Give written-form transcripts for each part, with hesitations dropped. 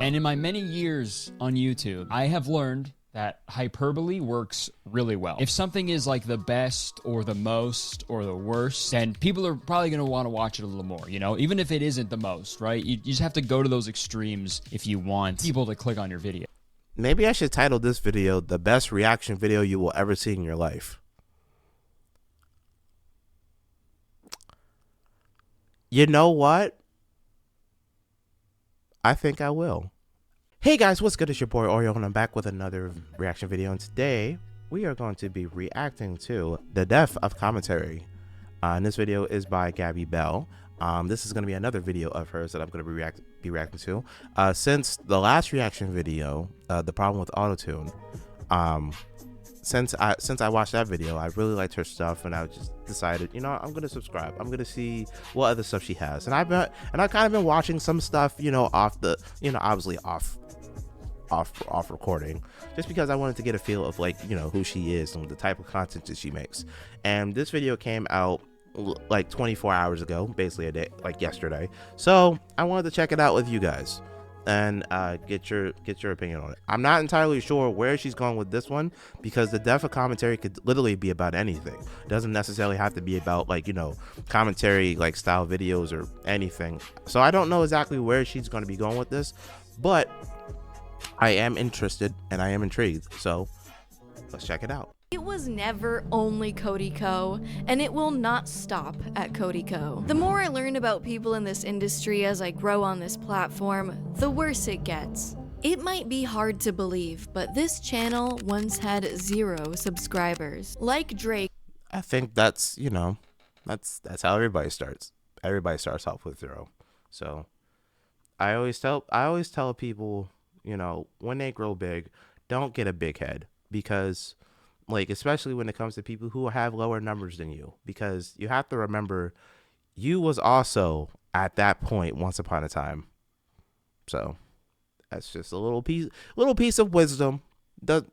And in my many years on YouTube, I have learned that hyperbole works really well. If something is like the best or the most or the worst, then people are probably going to want to watch it a little more, you know, even if it isn't the most, right? You just have to go to those extremes if you want people to click on your video. Maybe I should title this video, "The Best Reaction Video You Will Ever See in Your Life." You know what? I think I will. Hey guys, what's good? It's your boy Oreo, and I'm back with another reaction video. And today we are going to be reacting to the death of commentary. And this video is by Gabby Bell. This is going to be another video of hers that I'm going to be reacting to. Since the last reaction video, the problem with autotune, since I watched that video, I really liked her stuff, and I just decided, you know, I'm gonna subscribe. I'm gonna see what other stuff she has, and I've kind of been watching some stuff, you know, obviously off recording, just because I wanted to get a feel of, like, you know, who she is and the type of content that she makes. And this video came out like 24 hours ago, basically a day, like yesterday. So I wanted to check it out with you guys and get your opinion on it. I'm not entirely sure where she's going with this one, because the death of commentary could literally be about anything. It doesn't necessarily have to be about, like, you know, commentary like style videos or anything. So I don't know exactly where she's going to be going with this, but I am interested and I am intrigued. So let's check it out. It was never only Cody Co, and it will not stop at Cody Co. The more I learn about people in this industry as I grow on this platform, the worse it gets. It might be hard to believe, but this channel once had 0 subscribers. Like Drake, I think that's, you know, that's how everybody starts. Everybody starts off with 0. So I always tell people, you know, when they grow big, don't get a big head, because, like, especially when it comes to people who have lower numbers than you, because you have to remember you was also at that point once upon a time. So that's just a little piece of wisdom.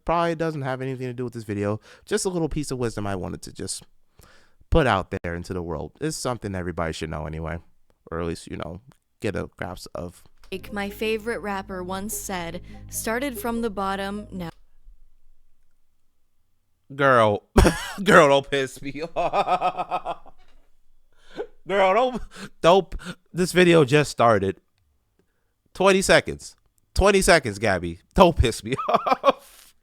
Probably doesn't have anything to do with this video. Just a little piece of wisdom I wanted to just put out there into the world. It's something everybody should know anyway, or at least, you know, get a grasp of. my favorite rapper, once said, "Started from the bottom, now." Girl, don't piss me off. Girl, don't. This video just started. 20 seconds. 20 seconds, Gabby. Don't piss me off.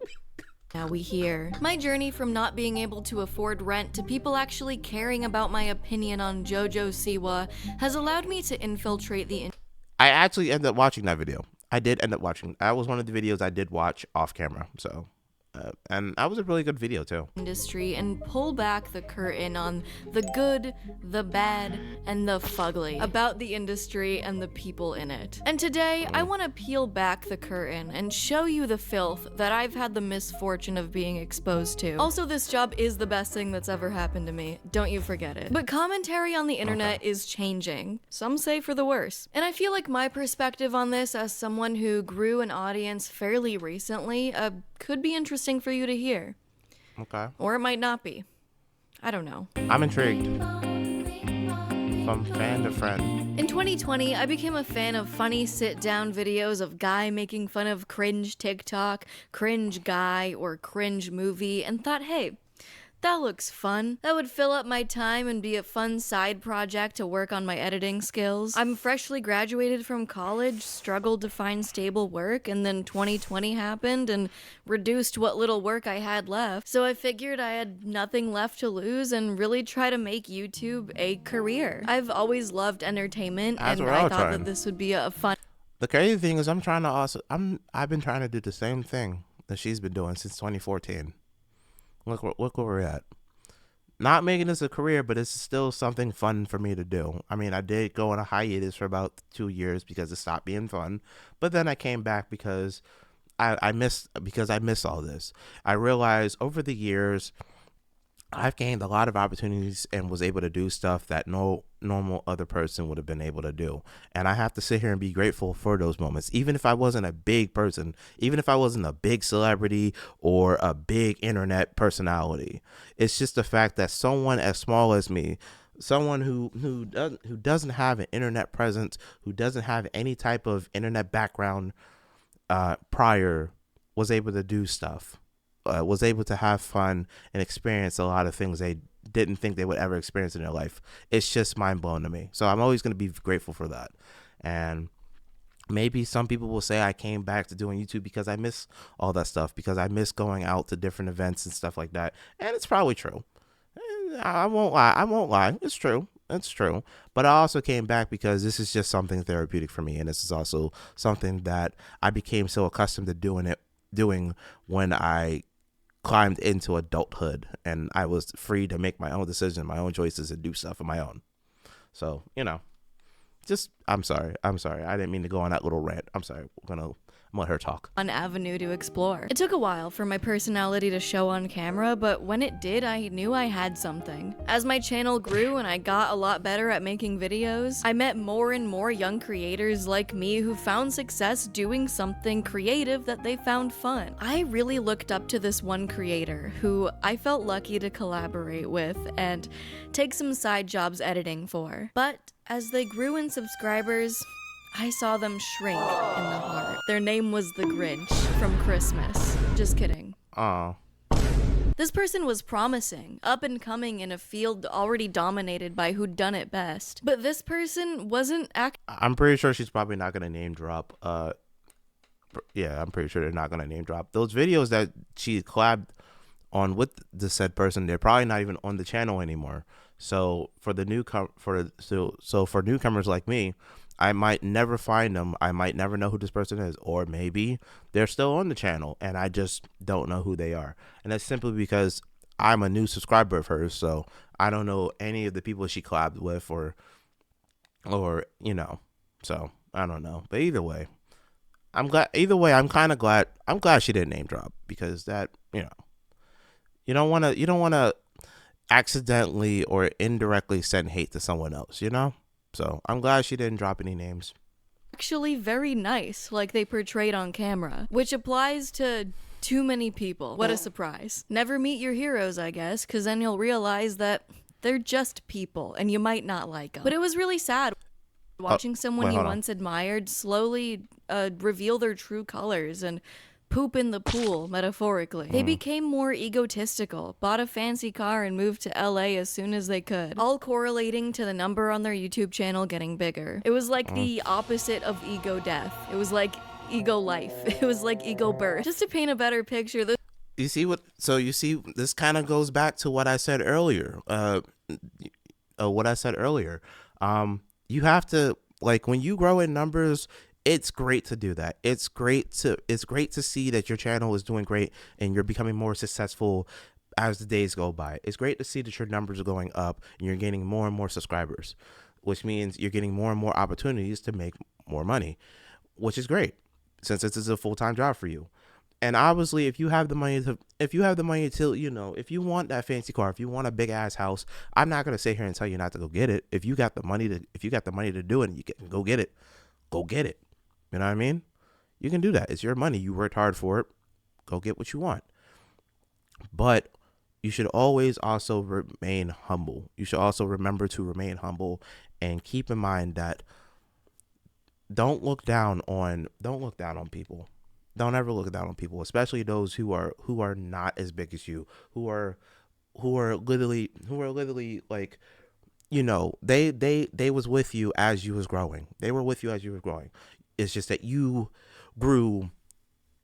Now we hear. My journey from not being able to afford rent to people actually caring about my opinion on JoJo Siwa has allowed me to infiltrate the I actually ended up watching that video. I did end up watching. That was one of the videos I did watch off camera. So. And that was a really good video too. Industry and pull back the curtain on the good, the bad, and the fugly about the industry and the people in it. And today, I want to peel back the curtain and show you the filth that I've had the misfortune of being exposed to. Also, this job is the best thing that's ever happened to me. Don't you forget it. But commentary on the internet is changing. Some say for the worse. And I feel like my perspective on this, as someone who grew an audience fairly recently, could be interesting for you to hear. Okay. Or it might not be. I don't know. I'm intrigued. From fan to friend. In 2020, I became a fan of funny sit-down videos of guy making fun of cringe TikTok, cringe guy, or cringe movie, and thought, hey, that looks fun. That would fill up my time and be a fun side project to work on my editing skills. I'm freshly graduated from college, struggled to find stable work, and then 2020 happened and reduced what little work I had left. So I figured I had nothing left to lose and really try to make YouTube a career. I've always loved entertainment, and I thought that this would be a fun. The crazy thing is, I've been trying to do the same thing that she's been doing since 2014. Look where we're at. Not making this a career, but it's still something fun for me to do. I mean, I did go on a hiatus for about 2 years because it stopped being fun, but then I came back because I missed all this. I realized over the years I've gained a lot of opportunities and was able to do stuff that no normal other person would have been able to do. And I have to sit here and be grateful for those moments. Even if I wasn't a big person, even if I wasn't a big celebrity or a big internet personality, it's just the fact that someone as small as me someone who doesn't have an internet presence, who doesn't have any type of internet background prior, was able to do stuff, was able to have fun and experience a lot of things they didn't think they would ever experience in their life. It's just mind blowing to me. So I'm always going to be grateful for that. And maybe some people will say I came back to doing YouTube because I miss all that stuff, because I miss going out to different events and stuff like that. And it's probably true. I won't lie. It's true. But I also came back because this is just something therapeutic for me. And this is also something that I became so accustomed to doing when I climbed into adulthood and I was free to make my own decisions, my own choices, and do stuff on my own. So, I'm sorry. I didn't mean to go on that little rant. I'm sorry. I'm gonna let her talk. An avenue to explore. It took a while for my personality to show on camera, but when it did, I knew I had something. As my channel grew and I got a lot better at making videos, I met more and more young creators like me who found success doing something creative that they found fun. I really looked up to this one creator who I felt lucky to collaborate with and take some side jobs editing for. But as they grew in subscribers, I saw them shrink in the heart. Their name was the Grinch from Christmas. Just kidding. Oh. This person was promising, up and coming in a field already dominated by who'd done it best. But this person wasn't I'm pretty sure she's probably not going to name drop. Yeah, I'm pretty sure they're not going to name drop. Those videos that she collabed on with the said person, they're probably not even on the channel anymore. So for the for newcomers like me, I might never find them. I might never know who this person is, or maybe they're still on the channel and I just don't know who they are. And that's simply because I'm a new subscriber of hers, so I don't know any of the people she collabed with, or so I don't know. But either way, I'm glad. Either way, I'm kind of glad. I'm glad she didn't name drop, because that, you don't want to accidentally or indirectly send hate to someone else, So I'm glad she didn't drop any names. actually very nice, like they portrayed on camera, which applies to too many people. What a surprise. Never meet your heroes, I guess, because then you'll realize that they're just people and you might not like them. But it was really sad watching someone you once admired slowly reveal their true colors and poop in the pool, metaphorically. They became more egotistical, bought a fancy car, and moved to LA as soon as they could, all correlating to the number on their YouTube channel getting bigger. It was like the opposite of ego death. It was like ego life. It was like ego birth. Just to paint a better picture, You see, this kind of goes back to what I said earlier. You have to, like, when you grow in numbers, it's great to do that. It's great to see that your channel is doing great and you're becoming more successful as the days go by. It's great to see that your numbers are going up and you're gaining more and more subscribers, which means you're getting more and more opportunities to make more money, which is great, since this is a full-time job for you. And obviously, if you have the money to, if you want that fancy car, if you want a big ass house, I'm not gonna sit here and tell you not to go get it. If you got the money to do it, and you can go get it, go get it. You know what I mean? You can do that. It's your money. You worked hard for it. Go get what you want. But you should always also remain humble. You should also remember to remain humble and keep in mind that don't look down on people. Don't ever look down on people, especially those who are not as big as you, who are literally like, they was with you as you was growing. They were with you as you were growing. It's just that you grew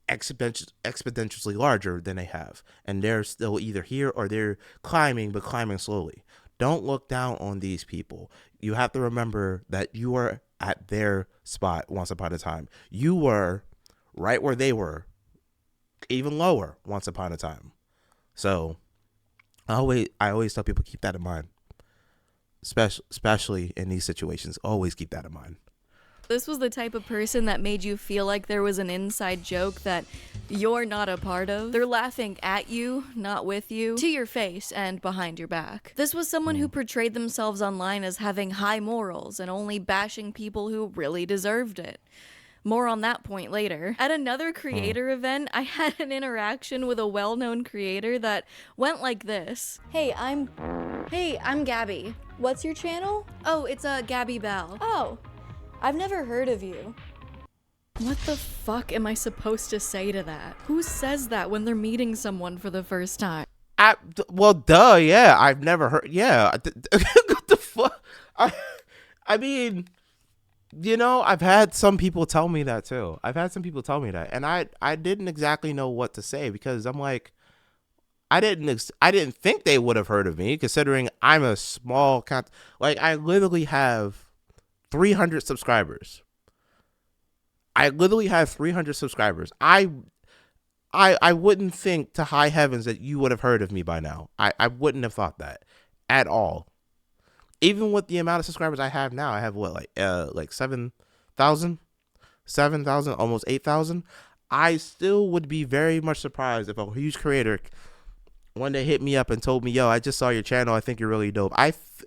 exponentially larger than they have, and they're still either here or they're climbing, but climbing slowly. Don't look down on these people. You have to remember that you were at their spot once upon a time. You were right where they were, even lower once upon a time. So I always tell people, keep that in mind, especially in these situations. Always keep that in mind. This was the type of person that made you feel like there was an inside joke that you're not a part of. They're laughing at you, not with you, to your face and behind your back. This was someone who portrayed themselves online as having high morals and only bashing people who really deserved it. More on that point later. At another creator event, I had an interaction with a well-known creator that went like this. Hey, I'm Hey, I'm Gabby. What's your channel? Oh, it's Gabby Bell. Oh, I've never heard of you. What the fuck am I supposed to say to that? Who says that when they're meeting someone for the first time? Well, duh, yeah. I've never heard. Yeah, what the fuck? I mean, you know, I've had some people tell me that too. I've had some people tell me that, and I didn't exactly know what to say because I'm like, I didn't think they would have heard of me considering I'm a small like I literally have 300 subscribers. I literally have 300 subscribers. I wouldn't think to high heavens that you would have heard of me by now. I wouldn't have thought that at all. Even with the amount of subscribers I have now, I have what, like 7,000, almost 8,000. I still would be very much surprised if a huge creator one day hit me up and told me, "Yo, I just saw your channel. I think you're really dope."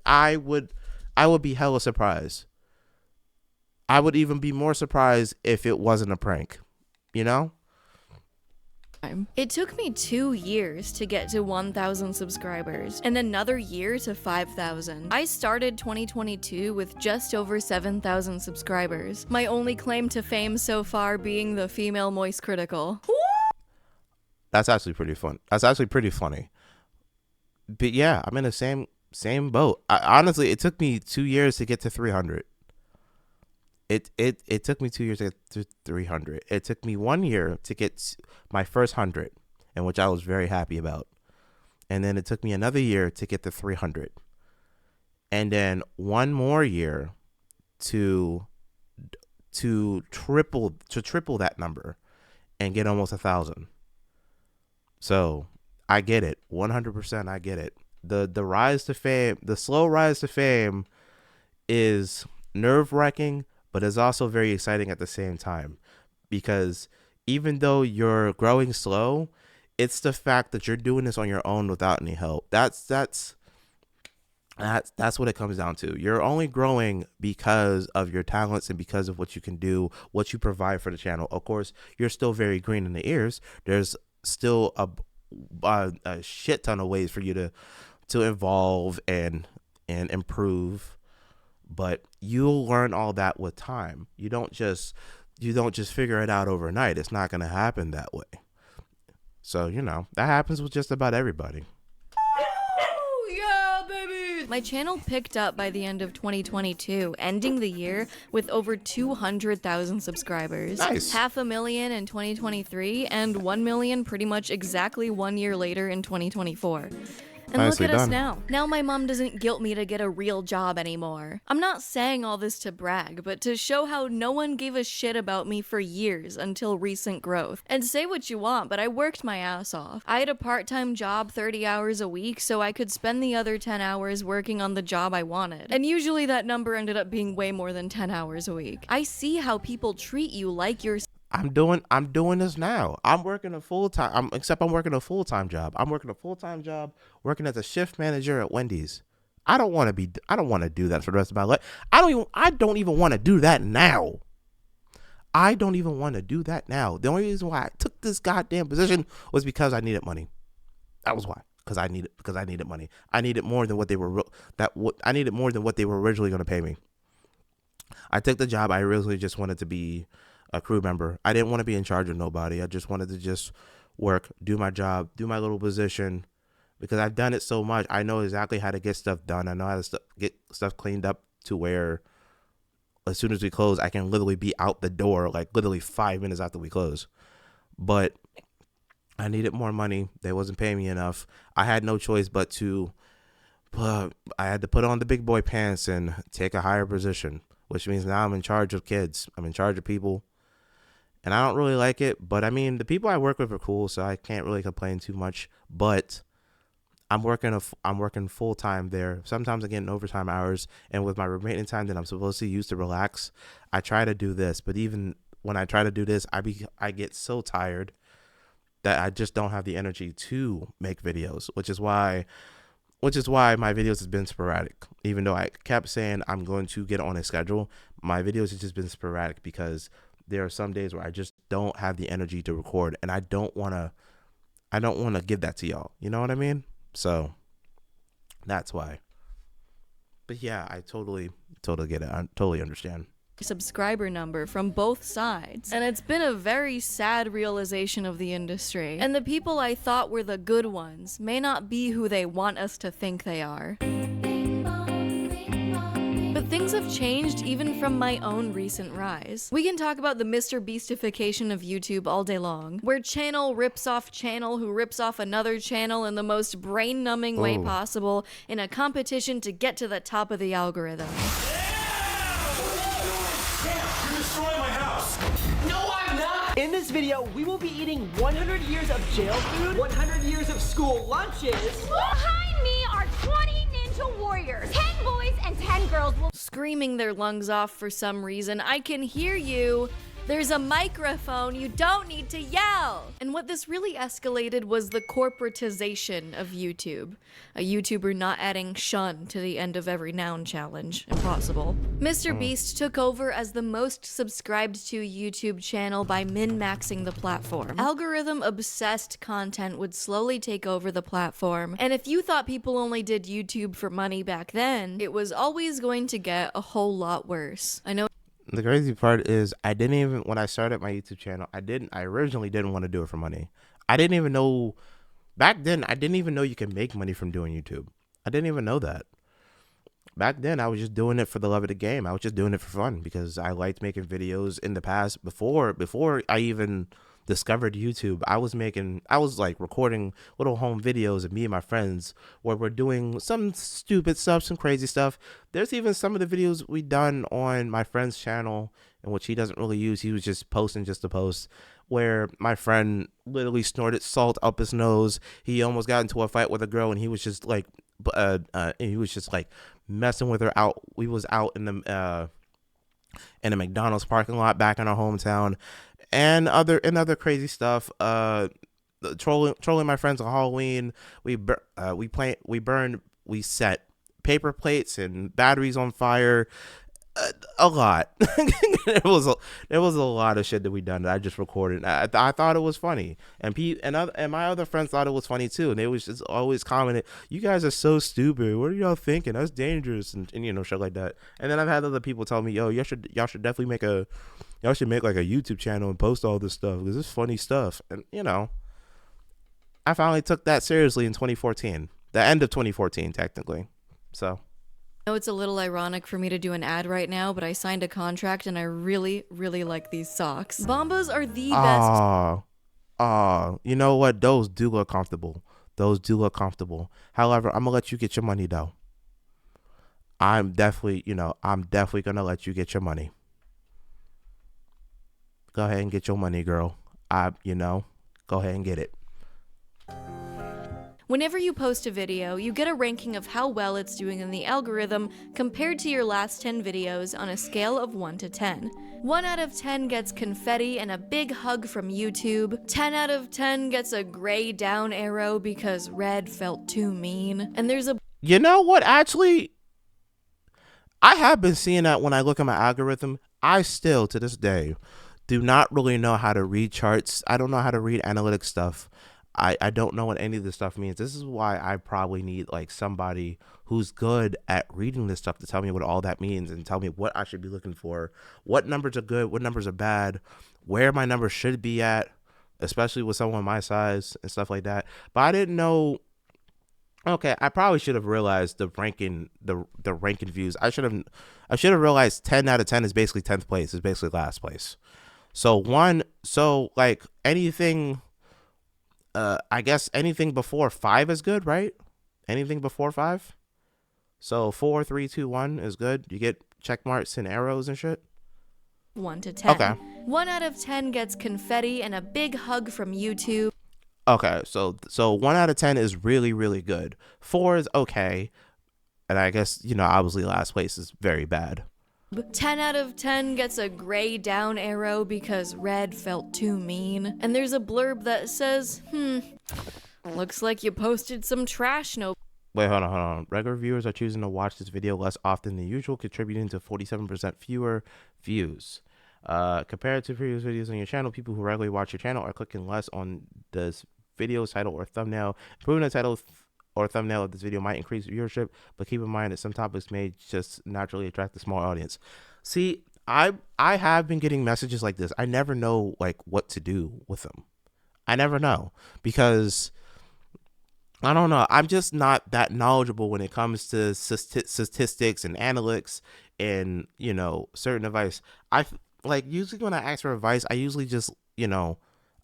I would be hella surprised. I would even be more surprised if it wasn't a prank, you know? It took me 2 years to get to 1,000 subscribers and another year to 5,000. I started 2022 with just over 7,000 subscribers. My only claim to fame so far being the female moist critical. That's actually pretty fun. That's actually pretty funny. But yeah, I'm in the same boat. Honestly, it took me 2 years to get to 300. It took me 2 years to get to 300. It took me 1 year to get my first 100, and which I was very happy about. And then it took me another year to get to 300. And then one more year to triple that number and get almost 1,000. So I get it. 100% I get it. The rise to fame, the slow rise to fame is nerve-wracking, but it's also very exciting at the same time, because even though you're growing slow, it's the fact that you're doing this on your own without any help. That's what it comes down to. You're only growing because of your talents and because of what you can do, what you provide for the channel. Of course, you're still very green in the ears. There's still a shit ton of ways for you to evolve and improve. But you'll learn all that with time. You don't just figure it out overnight. It's not going to happen that way. So, you know, that happens with just about everybody. Oh, yeah, baby! My channel picked up by the end of 2022, ending the year with over 200,000 subscribers. Nice. 500,000 in 2023, and 1 million pretty much exactly 1 year later in 2024. And Nicely look at us done. now. Now my mom doesn't guilt me to get a real job anymore. I'm not saying all this to brag, but to show how no one gave a shit about me for years until recent growth. And say what you want, but I worked my ass off. I had a part-time job 30 hours a week, so I could spend the other 10 hours working on the job I wanted. And usually that number ended up being way more than 10 hours a week. I see how people treat you like you're I'm doing this now. I'm working a full-time I'm working a full-time job. I'm working a full-time job working as a shift manager at Wendy's. I don't want to do that for the rest of my life. I don't even want to do that now. I don't even want to do that now. The only reason why I took this goddamn position was because I needed money. That was why. Because I needed money. I needed more than what they were originally going to pay me. I took the job. I originally just wanted to be a crew member. I didn't want to be in charge of nobody. I just wanted to just work, do my job, do my little position, because I've done it so much. I know exactly how to get stuff done. I know how to get stuff cleaned up to where as soon as we close, I can literally be out the door, like literally 5 minutes after we close. But I needed more money. They wasn't paying me enough. I had no choice but to I had to put on the big boy pants and take a higher position, which means now I'm in charge of kids. I'm in charge of people. And I don't really like it, but I mean, the people I work with are cool, so I can't really complain too much. But I'm working full time there. Sometimes I'm getting overtime hours, and with my remaining time that I'm supposed to use to relax, I try to do this. But even when I try to do this, I get so tired that I just don't have the energy to make videos, which is why my videos has been sporadic. Even though I kept saying I'm going to get on a schedule, my videos have just been sporadic because there are some days where I just don't have the energy to record, and I don't want to give that to y'all. You know what I mean? So That's why. But yeah, I totally get it. I totally understand. subscriber number from both sides. And it's been a very sad realization of the industry. And the people I thought were the good ones may not be who they want us to think they are. But things have changed even from my own recent rise. We can talk about the Mr. Beastification of YouTube all day long, where channel rips off channel who rips off another channel in the most brain-numbing way possible in a competition to get to the top of the algorithm. In this video, we will be eating 100 years of jail food, 100 years of school lunches. Behind me are 20 ninja warriors. 10 boys and 10 girls will Screaming their lungs off for some reason. I can hear you. There's a microphone. You don't need to yell. And what this really escalated was the corporatization of YouTube. A YouTuber not adding shun to the end of every noun challenge. Impossible. Mr. Beast took over as the most subscribed to YouTube channel by min-maxing the platform. Algorithm-obsessed content would slowly take over the platform. And if you thought people only did YouTube for money back then, it was always going to get a whole lot worse. I know. The crazy part is I didn't even, when I started my YouTube channel, I originally didn't want to do it for money. I didn't even know, back then, I didn't even know you could make money from doing YouTube. I didn't even know that. Back then, I was just doing it for the love of the game. I was just doing it for fun because I liked making videos in the past. Before I even discovered YouTube, I was like recording little home videos of me and my friends where we're doing some stupid stuff, some crazy stuff. There's even some of the videos we done on my friend's channel in which he doesn't really use. He was just posting just to post, where my friend literally snorted salt up his nose. He almost got into a fight with a girl and he was just like messing with her out. We was out in the McDonald's parking lot back in our hometown. And other crazy stuff. Trolling my friends on Halloween. We set paper plates and batteries on fire. A lot. There was a lot of shit that we done that I just recorded. I thought it was funny, and my other friends thought it was funny too, and they was just always commenting, "You guys are so stupid. What are y'all thinking? That's dangerous," and shit like that. And then I've had other people tell me, "Yo, y'all should definitely make like a YouTube channel and post all this stuff because it's funny stuff." And I finally took that seriously in 2014, the end of 2014 technically. So. I know it's a little ironic for me to do an ad right now, but I signed a contract and I really, really like these socks. Bombas are the best. You know what? Those do look comfortable. However, I'm gonna let you get your money though. I'm definitely gonna let you get your money. Go ahead and get your money, girl. Go ahead and get it. Whenever you post a video, you get a ranking of how well it's doing in the algorithm compared to your last 10 videos on a scale of 1 to 10. 1 out of 10 gets confetti and a big hug from YouTube. 10 out of 10 gets a gray down arrow because red felt too mean. And there's a... You know what, actually? I have been seeing that when I look at my algorithm. I still, to this day, do not really know how to read charts. I don't know how to read analytic stuff. I don't know what any of this stuff means. This is why I probably need like somebody who's good at reading this stuff to tell me what all that means and tell me what I should be looking for, what numbers are good, what numbers are bad, where my numbers should be at, especially with someone my size and stuff like that. But I didn't know. Okay, I probably should have realized the ranking views. I should have realized 10 out of 10 is basically 10th place, is basically last place. So like anything. I guess anything before 5 is good, right? Anything before 5. So 4, 3, 2, 1 is good. You get check marks and arrows and shit. 1 to 10. Okay. 1 out of 10 gets confetti and a big hug from YouTube. Okay, so 1 out of 10 is really, really good. 4 is okay. And I guess, obviously last place is very bad. 10 out of 10 gets a gray down arrow because red felt too mean. And there's a blurb that says, looks like you posted some trash. No. Wait, hold on. Regular viewers are choosing to watch this video less often than usual, contributing to 47% fewer views. Compared to previous videos on your channel, people who regularly watch your channel are clicking less on this video's title or thumbnail, improving the title or thumbnail of this video might increase viewership, but keep in mind that some topics may just naturally attract a small audience. See, I have been getting messages like this. I never know like what to do with them. I never know, because I don't know. I'm just not that knowledgeable when it comes to statistics and analytics and, you know, certain advice. I like usually when I ask for advice, I usually just, you know,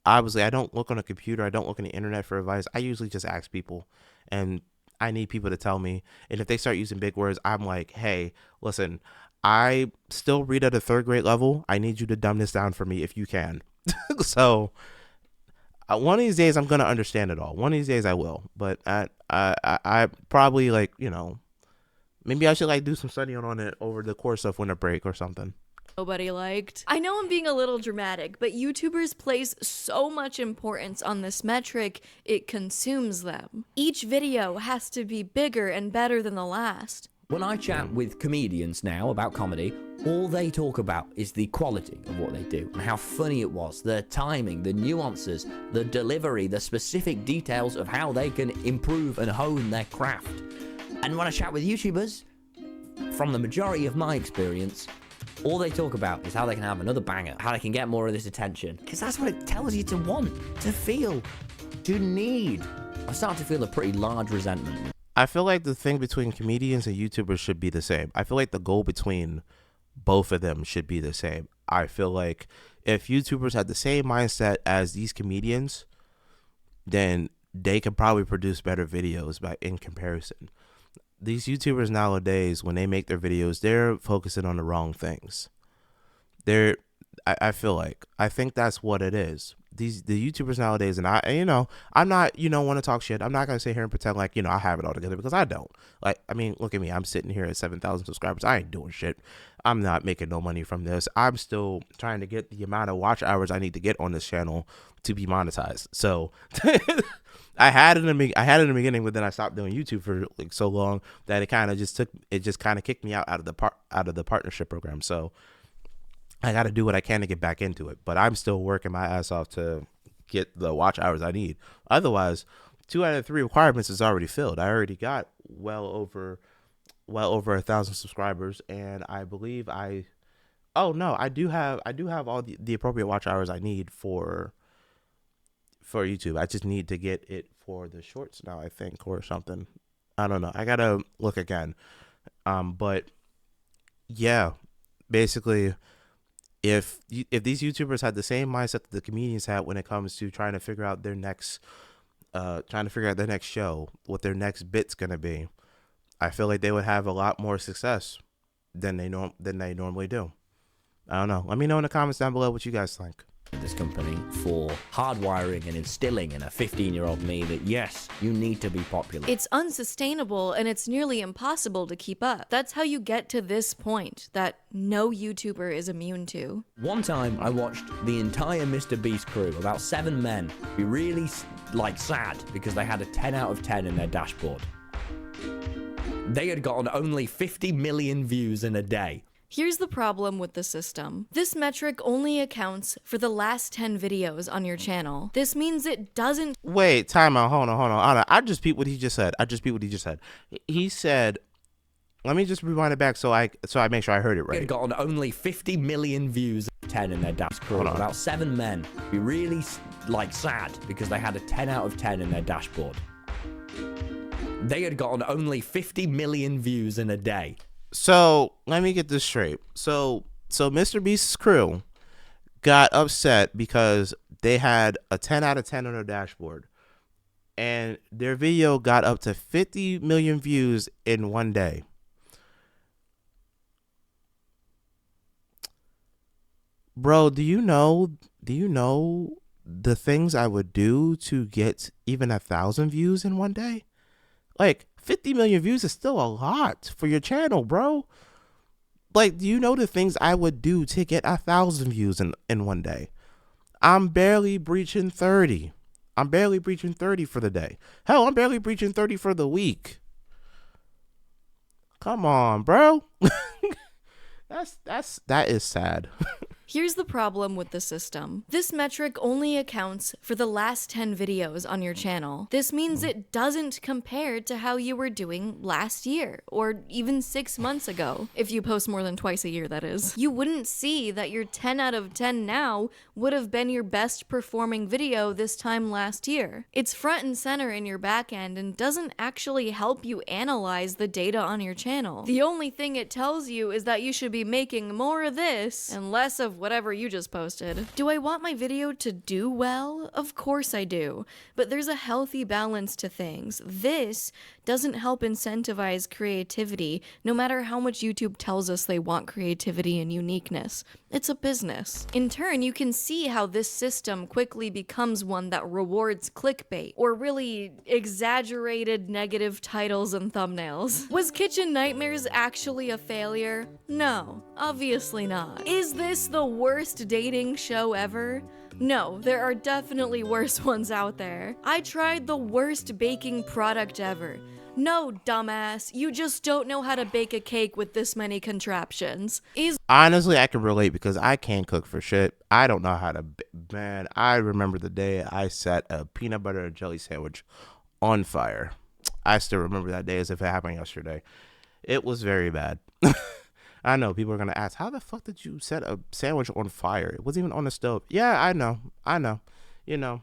obviously I don't look on a computer. I don't look on the internet for advice. I usually just ask people, and I need people to tell me. And if they start using big words, I'm like, hey, listen, I still read at a 3rd grade level. I need you to dumb this down for me if you can. So one of these days I'm gonna understand it all. One of these days I will. But I probably, like, you know, maybe I should like do some studying on it over the course of winter break or something. Nobody liked. I know I'm being a little dramatic, but YouTubers place so much importance on this metric, it consumes them. Each video has to be bigger and better than the last. When I chat with comedians now about comedy, all they talk about is the quality of what they do and how funny it was, the timing, the nuances, the delivery, the specific details of how they can improve and hone their craft. And when I chat with YouTubers, from the majority of my experience, all they talk about is how they can have another banger, how they can get more of this attention, because that's what it tells you to want, to feel, to need. I'm starting to feel a pretty large resentment. I feel like the thing between comedians and YouTubers should be the same. I feel like the goal between both of them should be the same. I feel like if YouTubers had the same mindset as these comedians, then they could probably produce better videos in comparison. These YouTubers nowadays, when they make their videos, they're focusing on the wrong things. I feel like, I think that's what it is. The YouTubers nowadays, and you know, I'm not, you know, want to talk shit. I'm not gonna sit here and pretend like, you know, I have it all together, because I don't. Like, I mean, look at me. I'm sitting here at 7,000 subscribers. I ain't doing shit. I'm not making no money from this. I'm still trying to get the amount of watch hours I need to get on this channel to be monetized. So I had it in the beginning, but then I stopped doing YouTube for like so long that it kind of kicked me out of the partnership program. So I got to do what I can to get back into it, but I'm still working my ass off to get the watch hours I need. Otherwise, 2 out of 3 requirements is already filled. I already got well over 1,000 subscribers, and I believe I do have all the appropriate watch hours I need for YouTube. I just need to get it for the shorts now, I think, or something. I don't know. I gotta look again. But yeah, basically, if these YouTubers had the same mindset that the comedians had when it comes to trying to figure out their next show, what their next bit's gonna be, I feel like they would have a lot more success than they normally do. I don't know. Let me know in the comments down below what you guys think. This company for hardwiring and instilling in a 15-year-old me that yes, you need to be popular. It's unsustainable and it's nearly impossible to keep up. That's how you get to this point that no YouTuber is immune to. One time I watched the entire Mr. Beast crew, about 7 men, be really sad because they had a 10 out of 10 in their dashboard. They had gotten only 50 million views in a day. Here's the problem with the system. This metric only accounts for the last 10 videos on your channel. This means it doesn't— Wait, time out. Hold on. I just peeped what he just said. He said, let me just rewind it back so I make sure I heard it right. They had gotten only 50 million views, 10 in their dashboard. About 7 men be really sad because they had a 10 out of 10 in their dashboard. They had gotten only 50 million views in a day. So let me get this straight. So Mr. Beast's crew got upset because they had a 10 out of 10 on their dashboard, and their video got up to 50 million views in one day. Bro, do you know the things I would do to get even 1,000 views in one day? Like, 50 million views is still a lot for your channel, bro. Like, do you know the things I would do to get 1,000 views in one day? I'm barely breaching 30. I'm barely breaching 30 for the day. Hell, I'm barely breaching 30 for the week. Come on, bro. That is sad. Here's the problem with the system. This metric only accounts for the last 10 videos on your channel. This means it doesn't compare to how you were doing last year, or even 6 months ago. If you post more than twice a year, that is. You wouldn't see that your 10 out of 10 now would have been your best performing video this time last year. It's front and center in your backend and doesn't actually help you analyze the data on your channel. The only thing it tells you is that you should be making more of this and less of whatever you just posted. Do I want my video to do well? Of course I do, but there's a healthy balance to things. This doesn't help incentivize creativity, no matter how much YouTube tells us they want creativity and uniqueness. It's a business. In turn, you can see how this system quickly becomes one that rewards clickbait, or really exaggerated negative titles and thumbnails. Was Kitchen Nightmares actually a failure? No, obviously not. Is this the worst dating show ever? No, there are definitely worse ones out there. I tried the worst baking product ever. No, dumbass, you just don't know how to bake a cake with this many contraptions. Honestly, I can relate because I can't cook for shit. I don't know how to. Man, I remember the day I set a peanut butter and jelly sandwich on fire. I still remember that day as if it happened yesterday. It was very bad. I know people are going to ask, how the fuck did you set a sandwich on fire? It wasn't even on the stove. Yeah, I know. You know,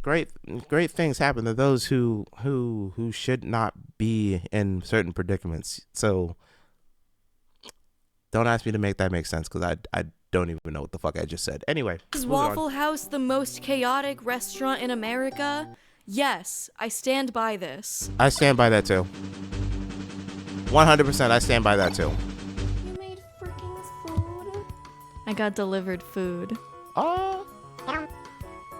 great things happen to those who should not be in certain predicaments. So don't ask me to make that make sense, because I don't even know what the fuck I just said. Anyway. Is Waffle House the most chaotic restaurant in America? Yes, I stand by this. I stand by that too. 100% I stand by that too. You made freaking food? I got delivered food. Oh.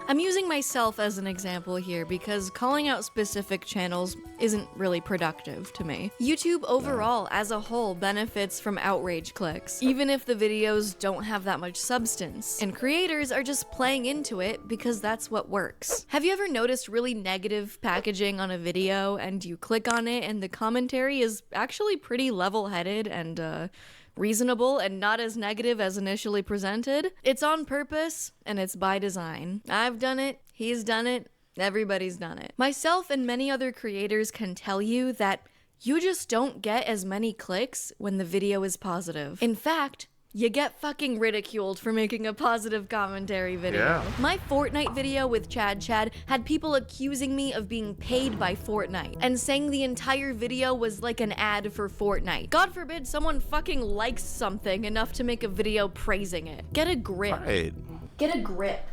I'm using myself as an example here because calling out specific channels isn't really productive to me. YouTube overall as a whole benefits from outrage clicks, even if the videos don't have that much substance, and creators are just playing into it because that's what works. Have you ever noticed really negative packaging on a video and you click on it and the commentary is actually pretty level-headed and reasonable and not as negative as initially presented? It's on purpose and it's by design. I've done it, he's done it, everybody's done it. Myself and many other creators can tell you that you just don't get as many clicks when the video is positive. In fact, you get fucking ridiculed for making a positive commentary video. Yeah. My Fortnite video with Chad had people accusing me of being paid by Fortnite and saying the entire video was like an ad for Fortnite. God forbid someone fucking likes something enough to make a video praising it. Get a grip. Right. Get a grip.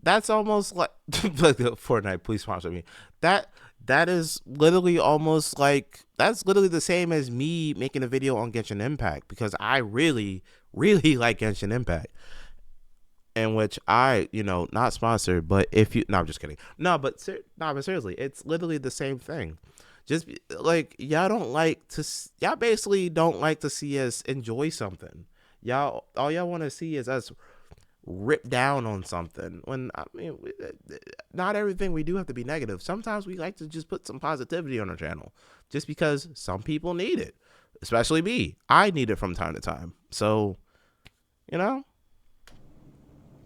That's almost like Fortnite, please sponsor me. That is literally almost like, that's literally the same as me making a video on Genshin Impact, because I really like Genshin Impact, in which I, not sponsored, but if you, no, I'm just kidding. But seriously, it's literally the same thing. Just like, y'all basically don't like to see us enjoy something. All y'all want to see is us rip down on something, when not everything we do have to be negative. Sometimes we like to just put some positivity on our channel just because some people need it, especially me. I need it from time to time. So,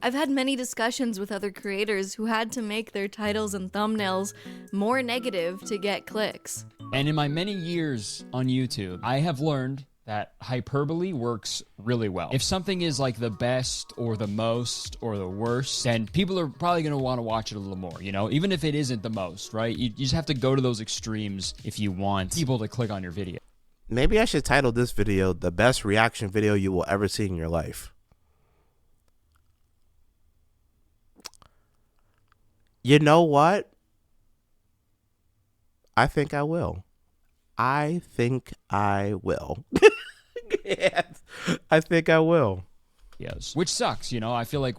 I've had many discussions with other creators who had to make their titles and thumbnails more negative to get clicks. And in my many years on YouTube, I have learned that hyperbole works really well. If something is like the best or the most or the worst, then people are probably going to want to watch it a little more, even if it isn't the most, right? You just have to go to those extremes if you want people to click on your video. Maybe I should title this video "The Best Reaction Video You Will Ever See in Your Life." You know what? I think I will. Yes, I think I will. Yes. Which sucks, I feel like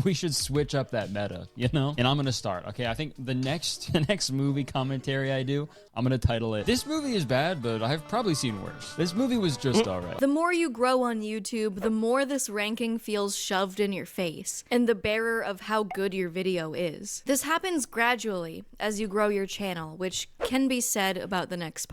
we should switch up that meta, And I'm going to start. Okay, I think the next movie commentary I do, I'm going to title it, "This movie is bad, but I've probably seen worse. This movie was just alright." The more you grow on YouTube, the more this ranking feels shoved in your face and the bearer of how good your video is. This happens gradually as you grow your channel, which can be said about the next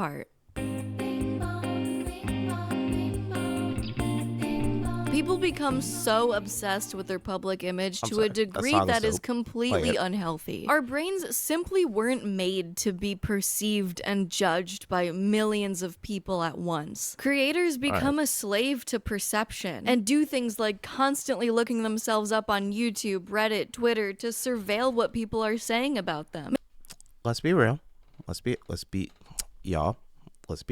People become so obsessed with their public image to a degree that is completely unhealthy. Our brains simply weren't made to be perceived and judged by millions of people at once. Creators become a slave to perception and do things like constantly looking themselves up on YouTube, Reddit, Twitter to surveil what people are saying about them. Let's be real. Let's be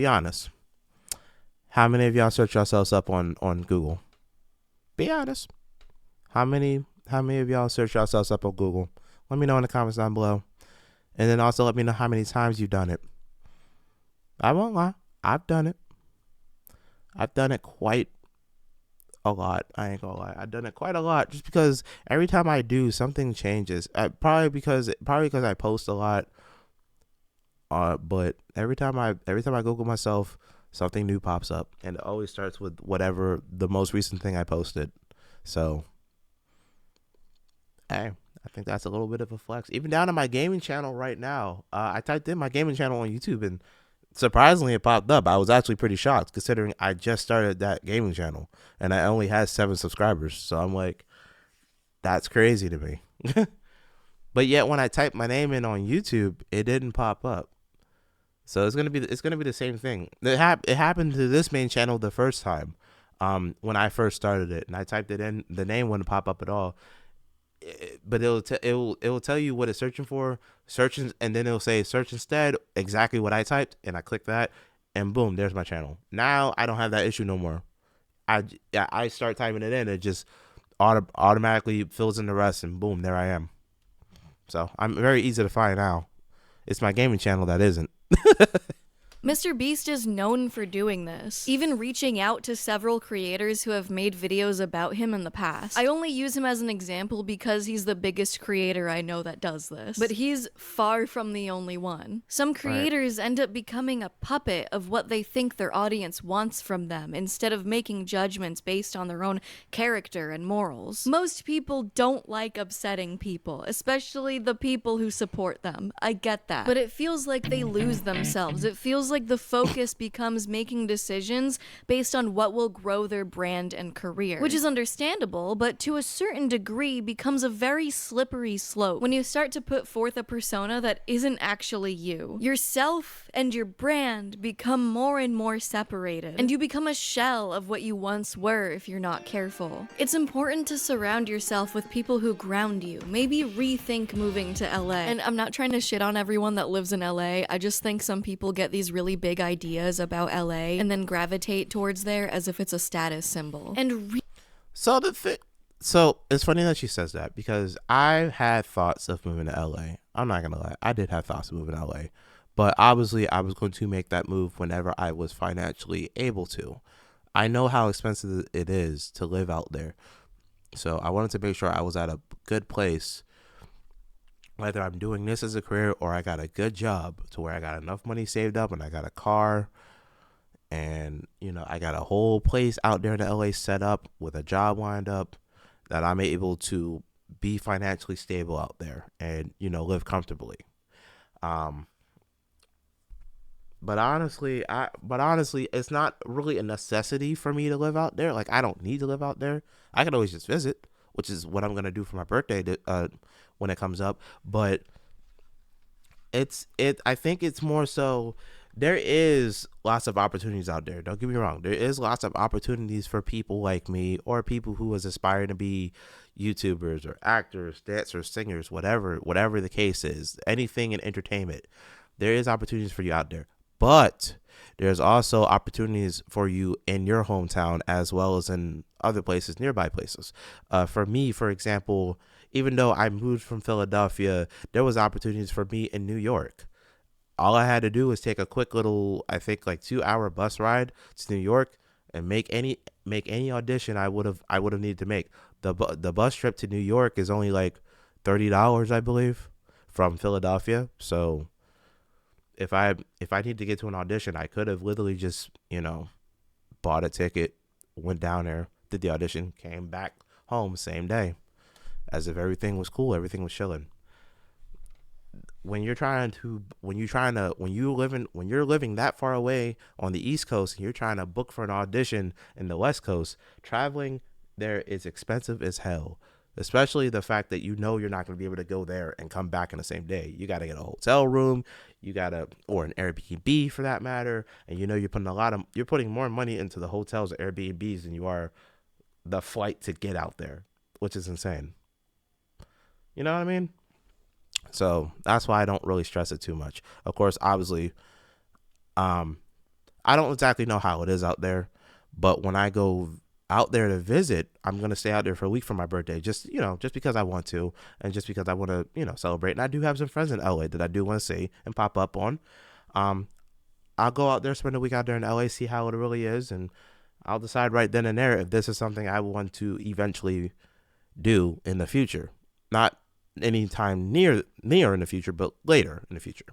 honest. How many of y'all search yourselves up on Google? Be honest. How many of y'all search yourselves up on Google? Let me know in the comments down below. And then also let me know how many times you've done it. I won't lie. I've done it. I've done it quite a lot. I ain't gonna lie. I've done it quite a lot just because every time I do, something changes. Probably because I post a lot. But every time I Google myself, something new pops up, and it always starts with whatever the most recent thing I posted. So, hey, I think that's a little bit of a flex. Even down to my gaming channel right now, I typed in my gaming channel on YouTube, and surprisingly, it popped up. I was actually pretty shocked considering I just started that gaming channel, and I only had 7 subscribers. So I'm like, that's crazy to me. But yet, when I typed my name in on YouTube, it didn't pop up. So it's gonna be the same thing. It happened to this main channel the first time, when I first started it, and I typed it in, the name wouldn't pop up at all. But it will tell you what it's searching for, and then it'll say search instead exactly what I typed, and I click that, and boom, there's my channel. Now I don't have that issue no more. I start typing it in, it just automatically fills in the rest, and boom, there I am. So I'm very easy to find now. It's my gaming channel that isn't. Mr. Beast is known for doing this, even reaching out to several creators who have made videos about him in the past. I only use him as an example because he's the biggest creator I know that does this, but he's far from the only one. Some creators end up becoming a puppet of what they think their audience wants from them instead of making judgments based on their own character and morals. Most people don't like upsetting people, especially the people who support them. I get that, but it feels like they lose themselves. It feels like the focus becomes making decisions based on what will grow their brand and career, which is understandable, but to a certain degree becomes a very slippery slope when you start to put forth a persona that isn't actually you. Yourself and your brand become more and more separated, and you become a shell of what you once were if you're not careful. It's important to surround yourself with people who ground you. Maybe rethink moving to LA. And I'm not trying to shit on everyone that lives in LA. I just think some people get these really big ideas about LA and then gravitate towards there as if it's a status symbol. And So it's funny that she says that because I had thoughts of moving to LA. I'm not gonna lie, I did have thoughts of moving to LA, but obviously I was going to make that move whenever I was financially able to. I know how expensive it is to live out there, so I wanted to make sure I was at a good place, whether I'm doing this as a career or I got a good job to where I got enough money saved up and I got a car and, I got a whole place out there in the LA set up with a job lined up that I'm able to be financially stable out there and, live comfortably. But honestly, it's not really a necessity for me to live out there. Like, I don't need to live out there. I can always just visit, which is what I'm going to do for my birthday when it comes up. But I think it's more so there is lots of opportunities out there. Don't get me wrong. There is lots of opportunities for people like me or people who is aspiring to be YouTubers or actors, dancers, singers, whatever the case is, anything in entertainment. There is opportunities for you out there. But there's also opportunities for you in your hometown as well as in other places, nearby places. For me, for example, even though I moved from Philadelphia, there was opportunities for me in New York. All I had to do was take a quick little, I think like 2-hour bus ride to New York and make any audition I would have needed to make. The bus trip to New York is only like $30, I believe, from Philadelphia. So if I need to get to an audition, I could have literally just, bought a ticket, went down there, did the audition, came back home same day, as if everything was cool, everything was chilling. When you're living that far away on the East Coast and you're trying to book for an audition in the West Coast, traveling there is expensive as hell. Especially the fact that you know you're not going to be able to go there and come back in the same day. You got to get a hotel room, or an Airbnb for that matter, and you know you're putting more money into the hotels or Airbnbs than you are the flight to get out there, which is insane. You know what I mean? So that's why I don't really stress it too much. Of course, obviously, I don't exactly know how it is out there, but when I go out there to visit, I'm going to stay out there for a week for my birthday, just because I want to, and just because I want to, celebrate. And I do have some friends in LA that I do want to see and pop up on. I'll go out there, spend a week out there in LA, see how it really is, and I'll decide right then and there if this is something I want to eventually do in the future. Not anytime near in the future, but later in the future.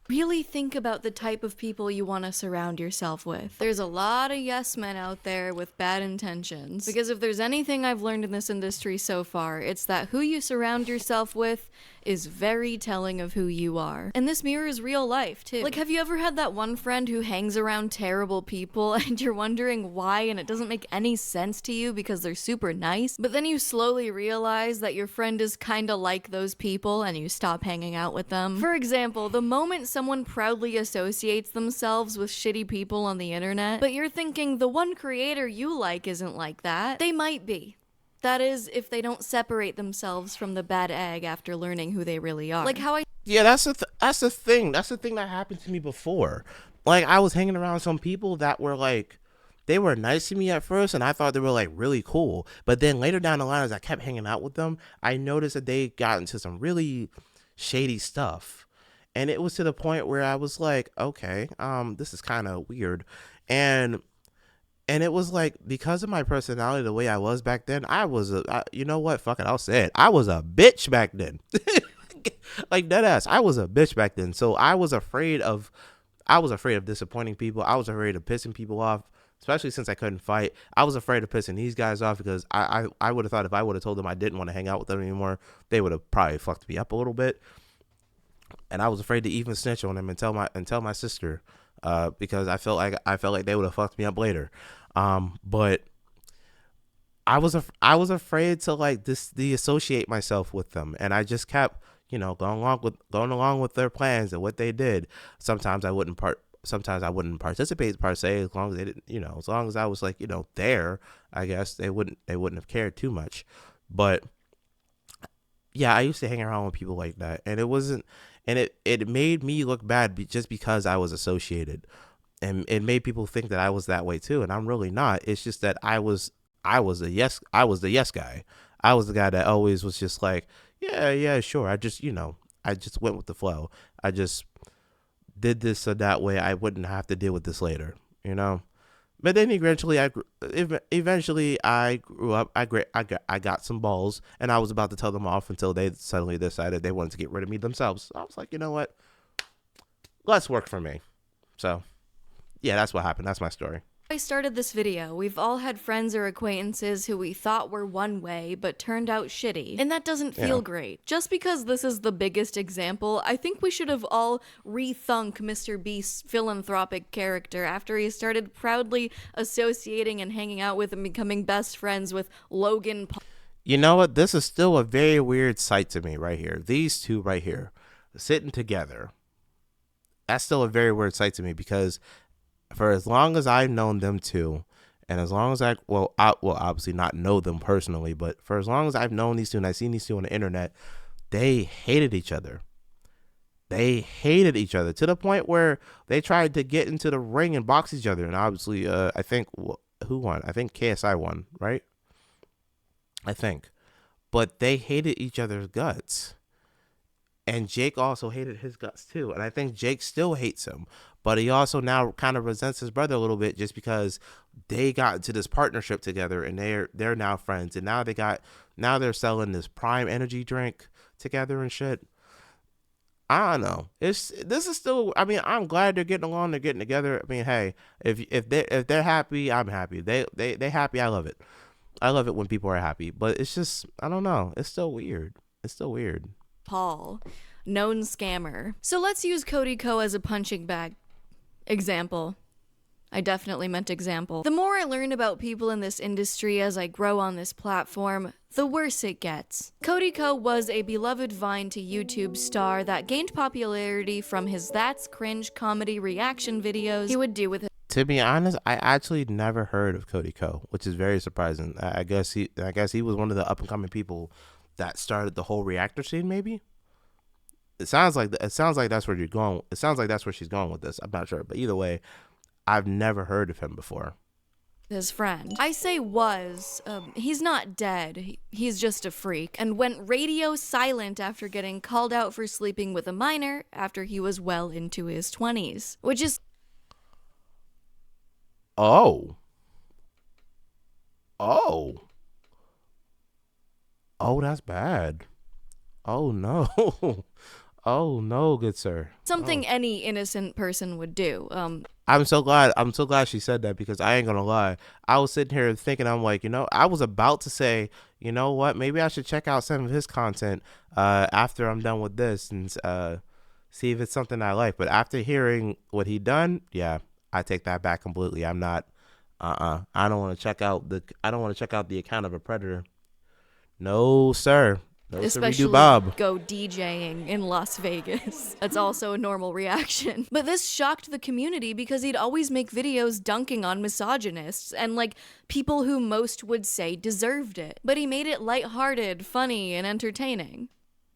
Really think about the type of people you want to surround yourself with. There's a lot of yes men out there with bad intentions. Because if there's anything I've learned in this industry so far, it's that who you surround yourself with is very telling of who you are. And this mirrors real life, too. Like, have you ever had that one friend who hangs around terrible people and you're wondering why and it doesn't make any sense to you because they're super nice, but then you slowly realize that your friend is kinda like those people and you stop hanging out with them? For example, the moment someone proudly associates themselves with shitty people on the internet, but you're thinking the one creator you like isn't like that, they might be. That is, if they don't separate themselves from the bad egg after learning who they really are. Like how Yeah, that's the thing. That's the thing that happened to me before. Like, I was hanging around some people that were like, they were nice to me at first, and I thought they were like really cool. But then later down the line, as I kept hanging out with them, I noticed that they got into some really shady stuff. And it was to the point where I was like, okay, this is kind of weird. And it was like, because of my personality, the way I was back then, you know what? Fuck it, I'll say it. I was a bitch back then. Like, deadass. I was a bitch back then. So I was afraid of disappointing people. I was afraid of pissing people off, especially since I couldn't fight. I was afraid of pissing these guys off because I would have thought if I would have told them I didn't want to hang out with them anymore, they would have probably fucked me up a little bit. And I was afraid to even snitch on them and tell my sister, because I felt like they would have fucked me up later. But I was afraid to like deassociate myself with them, and I just kept going along with their plans and what they did. Sometimes I wouldn't participate per se, as long as they didn't, as long as I was like there. I guess they wouldn't have cared too much. But yeah, I used to hang around with people like that, and it made me look bad just because I was associated, and it made people think that I was that way too, and I'm really not. It's just that I was the yes guy. I was the guy that always was just like, yeah, sure. I just went with the flow. I just did this so that way I wouldn't have to deal with this later, But then eventually I grew up. I got some balls, and I was about to tell them off until they suddenly decided they wanted to get rid of me themselves. So I was like, you know what? Let's work for me. So yeah, that's what happened. That's my story. I started this video, we've all had friends or acquaintances who we thought were one way, but turned out shitty. And that doesn't feel great. Just because this is the biggest example, I think we should have all rethunk Mr. Beast's philanthropic character after he started proudly associating and hanging out with and becoming best friends with Logan Paul. You know what? This is still a very weird sight to me right here. These two right here, sitting together. That's still a very weird sight to me because for as long as I've known them two, and as long as I will obviously not know them personally, but for as long as I've known these two and I've seen these two on the internet, they hated each other. They hated each other to the point where they tried to get into the ring and box each other. And obviously, I think who won? I think KSI won, right? I think. But they hated each other's guts. And Jake also hated his guts too. And I think Jake still hates him. But he also now kind of resents his brother a little bit just because they got into this partnership together and they're now friends. And now they're selling this Prime energy drink together and shit. I don't know. This is still, I mean, I'm glad they're getting along, they're getting together. I mean, hey, if they're happy, I'm happy. They happy, I love it. I love it when people are happy. But it's just, I don't know. It's still weird. Paul, known scammer. So let's use Cody Ko as a punching bag example. I definitely meant example. The more I learn about people in this industry as I grow on this platform, the worse it gets. Cody Ko was a beloved Vine to YouTube star that gained popularity from his That's Cringe comedy reaction videos he would do with his To be honest, I actually never heard of Cody Ko, which is very surprising. I guess he was one of the up and coming people that started the whole reactor scene. Maybe it sounds like that's where you're going. It sounds like that's where she's going with this. I'm not sure, but either way, I've never heard of him before. His friend. I say was, he's not dead, he's just a freak, and went radio silent after getting called out for sleeping with a minor after he was well into his 20s, which is... Oh, that's bad. Oh no. Oh no, good sir. Something any innocent person would do. I'm so glad she said that, because I ain't gonna lie. I was sitting here thinking, I'm like, I was about to say, you know what, maybe I should check out some of his content after I'm done with this and see if it's something I like. But after hearing what he done, yeah, I take that back completely. I'm not I don't want to check out the account of a predator. No, sir. No, especially Bob. Go DJing in Las Vegas. That's also a normal reaction. But this shocked the community because he'd always make videos dunking on misogynists and like people who most would say deserved it. But he made it lighthearted, funny, and entertaining.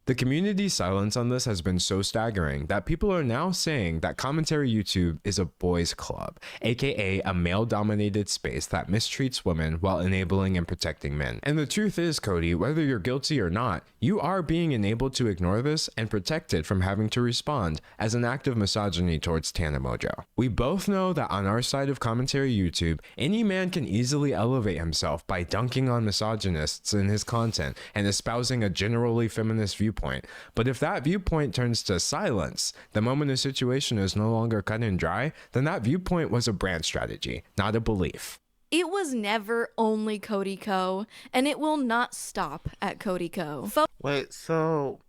The community's silence on this has been so staggering that people are now saying that commentary YouTube is a boys' club, aka a male-dominated space that mistreats women while enabling and protecting men. And the truth is, Cody, whether you're guilty or not, you are being enabled to ignore this and protected from having to respond as an act of misogyny towards Tana Mojo. We both know that on our side of commentary YouTube, any man can easily elevate himself by dunking on misogynists in his content and espousing a generally feminist viewpoint. But if that viewpoint turns to silence the moment a situation is no longer cut and dry, then that viewpoint was a brand strategy, not a belief. It was never only Cody Ko, and it will not stop at Cody Ko. Wait, so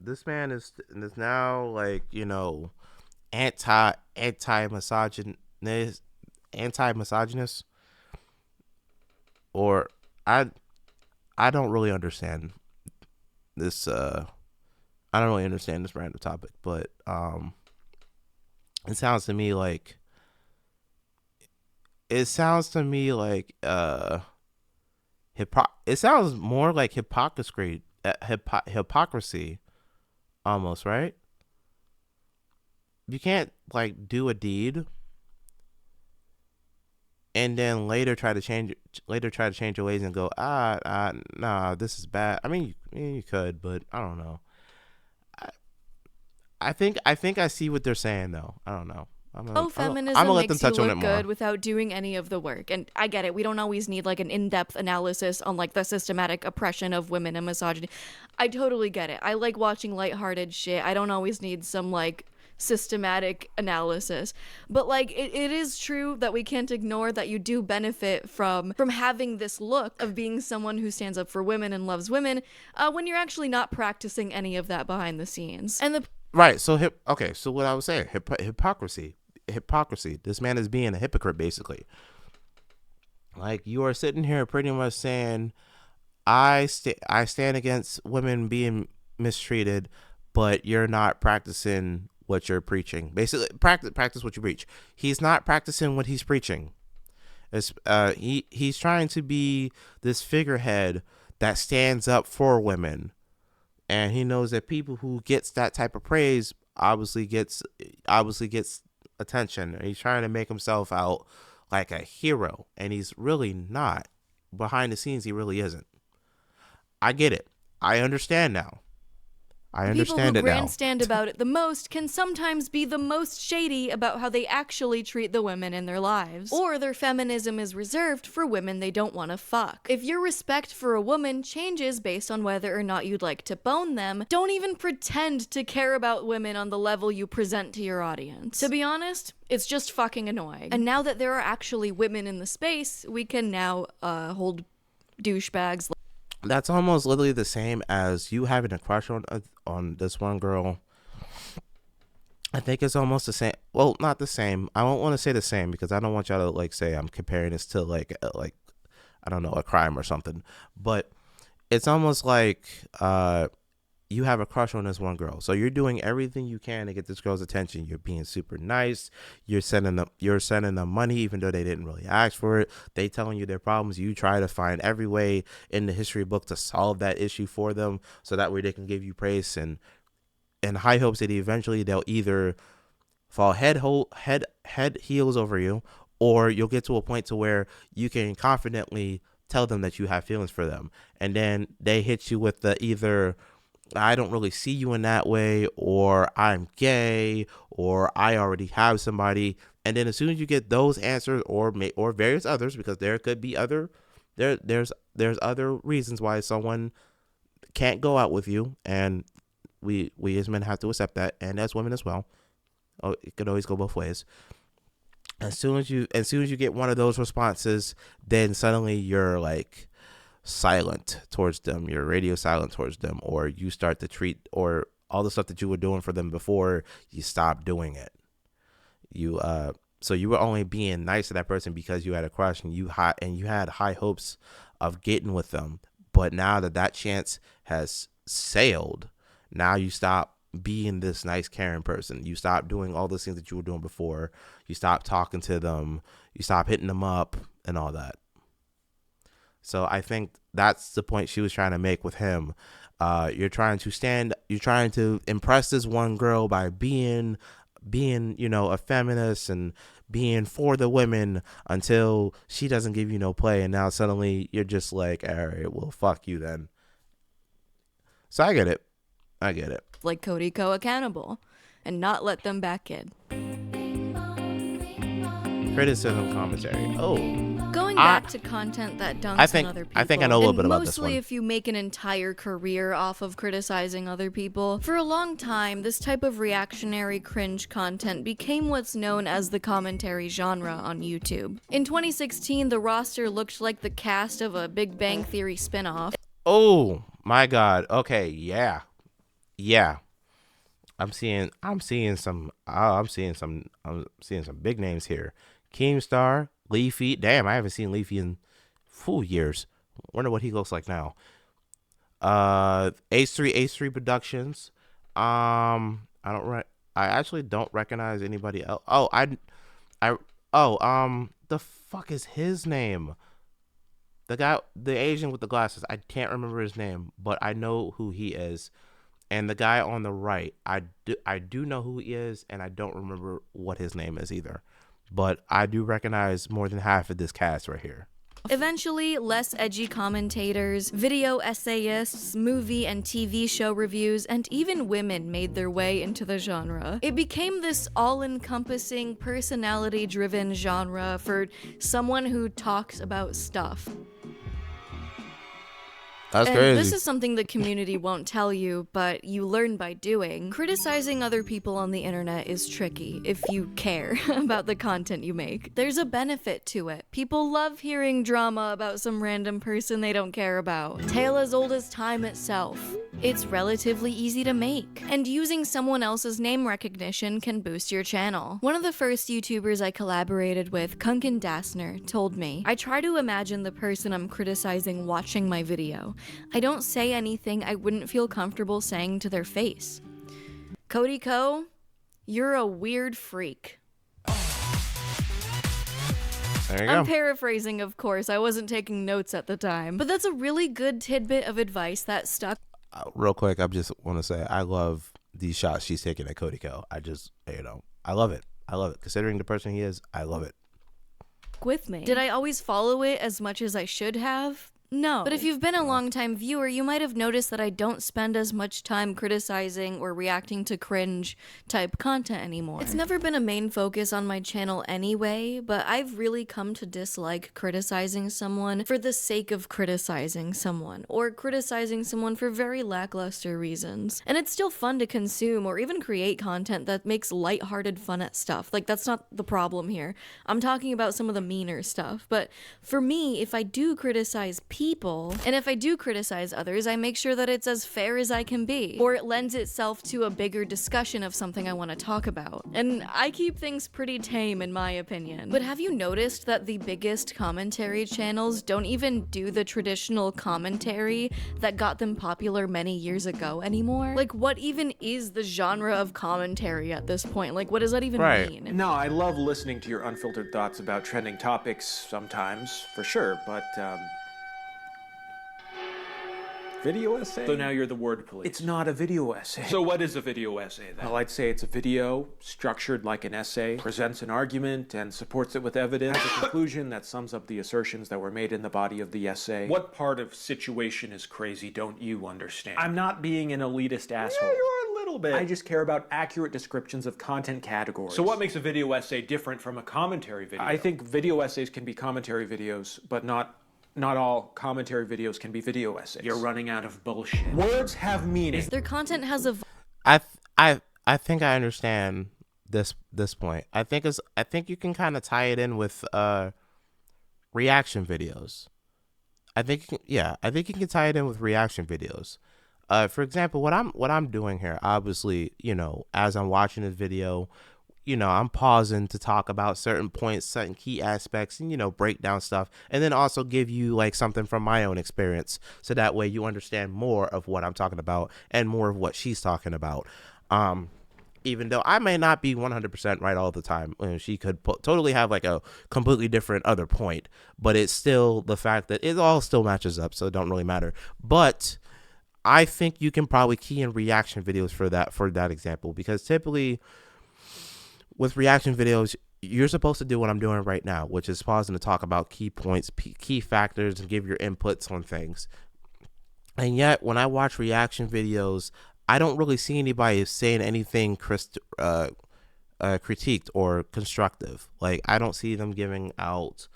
this man is now like, anti-misogynist, or I don't really understand this. I don't really understand this random topic, but it sounds to me like it sounds more like hypocrisy almost, right? You can't like do a deed and then later try to change your ways and go, nah, this is bad. I mean, you could, but I don't know. I think I see what they're saying though. I don't know. Feminism makes you look good without doing any of the work. And I get it. We don't always need like an in-depth analysis on like the systematic oppression of women and misogyny. I totally get it. I like watching lighthearted shit. I don't always need some like systematic analysis. But like it is true that we can't ignore that you do benefit from having this look of being someone who stands up for women and loves women when you're actually not practicing any of that behind the scenes. And right. So so what I was saying, hypocrisy. This man is being a hypocrite, basically. Like, you are sitting here pretty much saying, I stand against women being mistreated, but you're not practicing what you're preaching. Basically, practice what you preach. He's not practicing what he's preaching. He's trying to be this figurehead that stands up for women, and he knows that people who gets that type of praise obviously gets attention. He's trying to make himself out like a hero, and he's really not. Behind the scenes, he really isn't. I get it. I understand now. People who grandstand about it the most can sometimes be the most shady about how they actually treat the women in their lives. Or their feminism is reserved for women they don't want to fuck. If your respect for a woman changes based on whether or not you'd like to bone them, don't even pretend to care about women on the level you present to your audience. To be honest, it's just fucking annoying. And now that there are actually women in the space, we can now hold douchebags. That's almost literally the same as you having a crush on this one girl, I think it's almost the same. Well, not the same. I don't want to say the same because I don't want y'all to like say I'm comparing this to like I don't know, a crime or something. But it's almost like you have a crush on this one girl, so you're doing everything you can to get this girl's attention. You're being super nice. You're sending them money even though they didn't really ask for it. They telling you their problems. You try to find every way in the history book to solve that issue for them, so that way they can give you praise and in high hopes that eventually they'll either fall head heels over you, or you'll get to a point to where you can confidently tell them that you have feelings for them, and then they hit you with the either I don't really see you in that way, or I'm gay, or I already have somebody. And then as soon as you get those answers, or various others, because there could be there's other reasons why someone can't go out with you, and we as men have to accept that, and as women as well. Oh, it could always go both ways. As soon as you get one of those responses, then suddenly you're like silent towards them. You're radio silent towards them, or you start to treat, or all the stuff that you were doing for them before, you stop doing it. So you were only being nice to that person because you had a crush and you had high hopes of getting with them. But now that chance has sailed, now you stop being this nice, caring person. You stop doing all those things that you were doing before. You stop talking to them. You stop hitting them up and all that. So I think that's the point she was trying to make with him. You're trying to impress this one girl by being, a feminist and being for the women until she doesn't give you no play. And now suddenly you're just like, all right, well, fuck you then. So I get it. Like Cody Co accountable and not let them back in. Criticism commentary. Oh. Going back to content that dunks on other people. I think I know a little bit about this one. Mostly if you make an entire career off of criticizing other people. For a long time, this type of reactionary cringe content became what's known as the commentary genre on YouTube. In 2016, the roster looked like the cast of a Big Bang Theory spinoff. Oh my God. Okay. Yeah. I'm seeing some big names here. Keemstar, Leafy. Damn, I haven't seen Leafy in years. Wonder what he looks like now. H3 Productions. I actually don't recognize anybody else. The fuck is his name? The guy, the Asian with the glasses. I can't remember his name, but I know who he is. And the guy on the right, I do know who he is, and I don't remember what his name is either. But I do recognize more than half of this cast right here. Eventually, less edgy commentators, video essayists, movie and TV show reviews, and even women made their way into the genre. It became this all-encompassing, personality-driven genre for someone who talks about stuff. That's crazy. This is something the community won't tell you, but you learn by doing. Criticizing other people on the internet is tricky if you care about the content you make. There's a benefit to it. People love hearing drama about some random person they don't care about. Tale as old as time itself. It's relatively easy to make, and using someone else's name recognition can boost your channel. One of the first YouTubers I collaborated with, Kunkin Dassner, told me, I try to imagine the person I'm criticizing watching my video. I don't say anything I wouldn't feel comfortable saying to their face. Cody Co, you're a weird freak. There you go. I'm paraphrasing, of course. I wasn't taking notes at the time. But that's a really good tidbit of advice that stuck. Real quick, I just want to say I love these shots she's taking at Cody Co. I love it. Considering the person he is, I love it. With me. Did I always follow it as much as I should have? No. But if you've been a long-time viewer, you might have noticed that I don't spend as much time criticizing or reacting to cringe-type content anymore. It's never been a main focus on my channel anyway, but I've really come to dislike criticizing someone for the sake of criticizing someone, or criticizing someone for very lackluster reasons. And it's still fun to consume or even create content that makes lighthearted fun at stuff. Like, that's not the problem here. I'm talking about some of the meaner stuff. But for me, if I do criticize people, people. And if I do criticize others, I make sure that it's as fair as I can be, or it lends itself to a bigger discussion of something I want to talk about. And I keep things pretty tame in my opinion. But have you noticed that the biggest commentary channels don't even do the traditional commentary that got them popular many years ago anymore? Like, what even is the genre of commentary at this point? Like, what does that even mean? No, I love listening to your unfiltered thoughts about trending topics sometimes, for sure, but, video essay? So now you're the word police. It's not a video essay. So what is a video essay then? Well, I'd say it's a video structured like an essay, presents an argument and supports it with evidence, has a conclusion that sums up the assertions that were made in the body of the essay. What part of situation is crazy don't you understand? I'm not being an elitist asshole. Yeah, you're a little bit. I just care about accurate descriptions of content categories. So what makes a video essay different from a commentary video? I think video essays can be commentary videos, but not all commentary videos can be video essays. You're running out of bullshit. Words have meaning. Their content has a I think I understand this point. I think you can kind of tie it in with reaction videos. I think you can tie it in with reaction videos. For example, what I'm doing here, obviously, you know, as I'm watching this video, you know, I'm pausing to talk about certain points, certain key aspects, and, you know, break down stuff, and then also give you like something from my own experience, so that way you understand more of what I'm talking about and more of what she's talking about. Even though I may not be 100% right all the time, she could totally have like a completely different other point, but it's still the fact that it all still matches up, so it don't really matter. But I think you can probably key in reaction videos for that example, because typically with reaction videos, you're supposed to do what I'm doing right now, which is pausing to talk about key points, key factors, and give your inputs on things. And yet, when I watch reaction videos, I don't really see anybody saying anything critiqued or constructive. Like, I don't see them giving out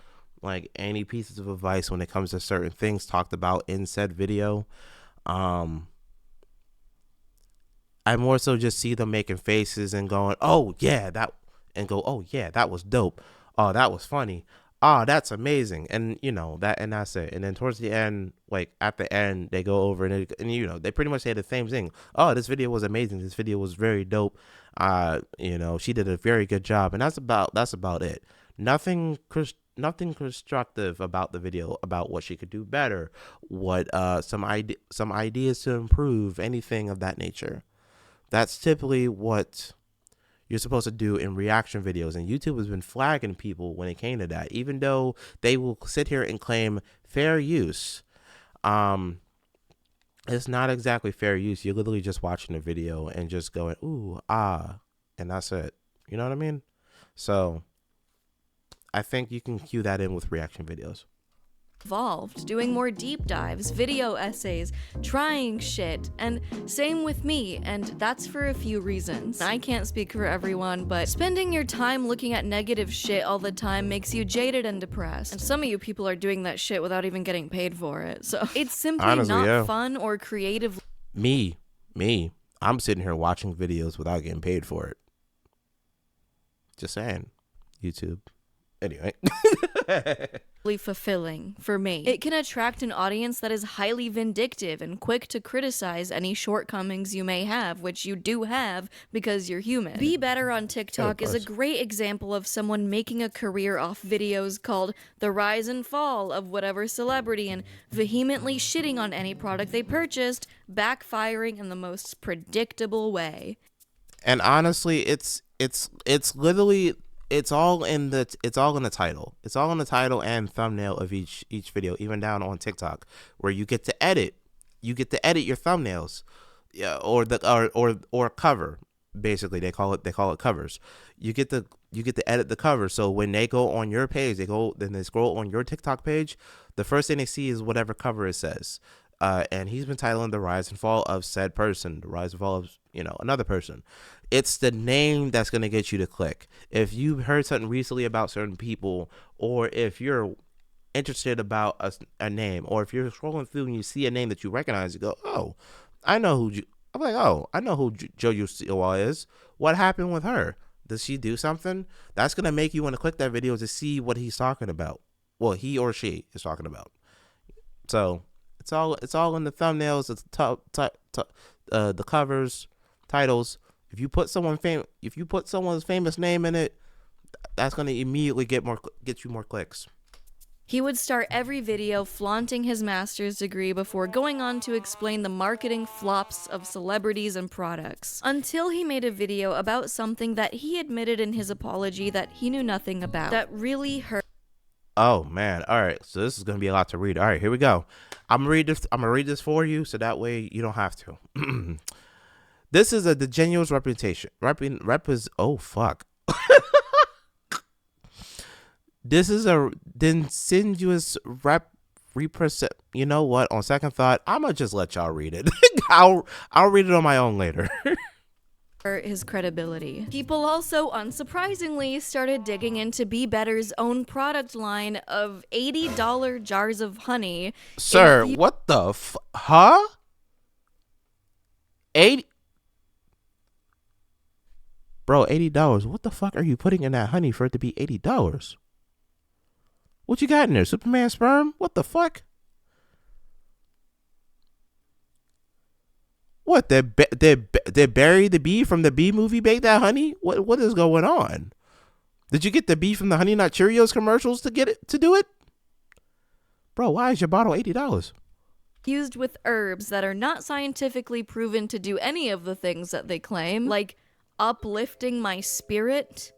like any pieces of advice when it comes to certain things talked about in said video. I more so just see them making faces and going, oh yeah, that was dope. Oh, that was funny. Oh, that's amazing. And you know, that's it. And then towards the end, like at the end, they go over and you know, they pretty much say the same thing. Oh, this video was amazing. This video was very dope. You know, she did a very good job. And that's about it. Nothing constructive about the video, about what she could do better, what some ideas to improve, anything of that nature. That's typically what you're supposed to do in reaction videos, and YouTube has been flagging people when it came to that, even though they will sit here and claim fair use. It's not exactly fair use. You're literally just watching a video and just going, ooh, ah, and that's it. You know what I mean? So I think you can cue that in with reaction videos. Evolved, doing more deep dives, video essays, trying shit, and same with me, and that's for a few reasons. I can't speak for everyone, but spending your time looking at negative shit all the time makes you jaded and depressed. And some of you people are doing that shit without even getting paid for it, so it's simply honestly, not fun or creative. Me, I'm sitting here watching videos without getting paid for it. Just saying. YouTube. Anyway. Fulfilling for me. It can attract an audience that is highly vindictive and quick to criticize any shortcomings you may have, which you do have because you're human. Be Better on TikTok is a great example of someone making a career off videos called The Rise and Fall of whatever celebrity and vehemently shitting on any product they purchased, backfiring in the most predictable way. And honestly, it's literally it's all in the title. It's all in the title and thumbnail of each video, even down on TikTok, where you get to edit. You get to edit your thumbnails, yeah, or cover. Basically, they call it covers. You get to edit the cover. So when they go on your page, they scroll on your TikTok page. The first thing they see is whatever cover it says. And he's been titling The Rise and Fall of said person, The Rise and Fall of, you know, another person. It's the name that's going to get you to click. If you heard something recently about certain people, or if you're interested about a name, or if you're scrolling through and you see a name that you recognize, you go, oh, I know who, I'm like, oh, I know who JoJo Siwa is. What happened with her? Does she do something? That's going to make you want to click that video to see what he's talking about. Well, he or she is talking about. So it's all in the thumbnails. It's the covers, titles. If you put someone's famous name in it, that's gonna immediately get you more clicks. He would start every video flaunting his master's degree before going on to explain the marketing flops of celebrities and products. Until he made a video about something that he admitted in his apology that he knew nothing about. That really hurt. Oh man. All right. So this is going to be a lot to read. All right, here we go. I'm going to read this for you so that way you don't have to. This is a disingenuous reputation. Oh fuck. This is a disingenuous you know what? On second thought, I'm gonna just let y'all read it. I'll read it on my own later. His credibility. People also, unsurprisingly, started digging into Be Better's own product line of $80 jars of honey. Sir, what the huh? 80? Bro, $80. What the fuck are you putting in that honey for it to be $80? What you got in there? Superman sperm? What the fuck? What, did Barry the Bee from the Bee Movie bake that honey? What is going on? Did you get the bee from the Honey Nut Cheerios commercials to do it? Bro, why is your bottle $80? Used with herbs that are not scientifically proven to do any of the things that they claim, like uplifting my spirit.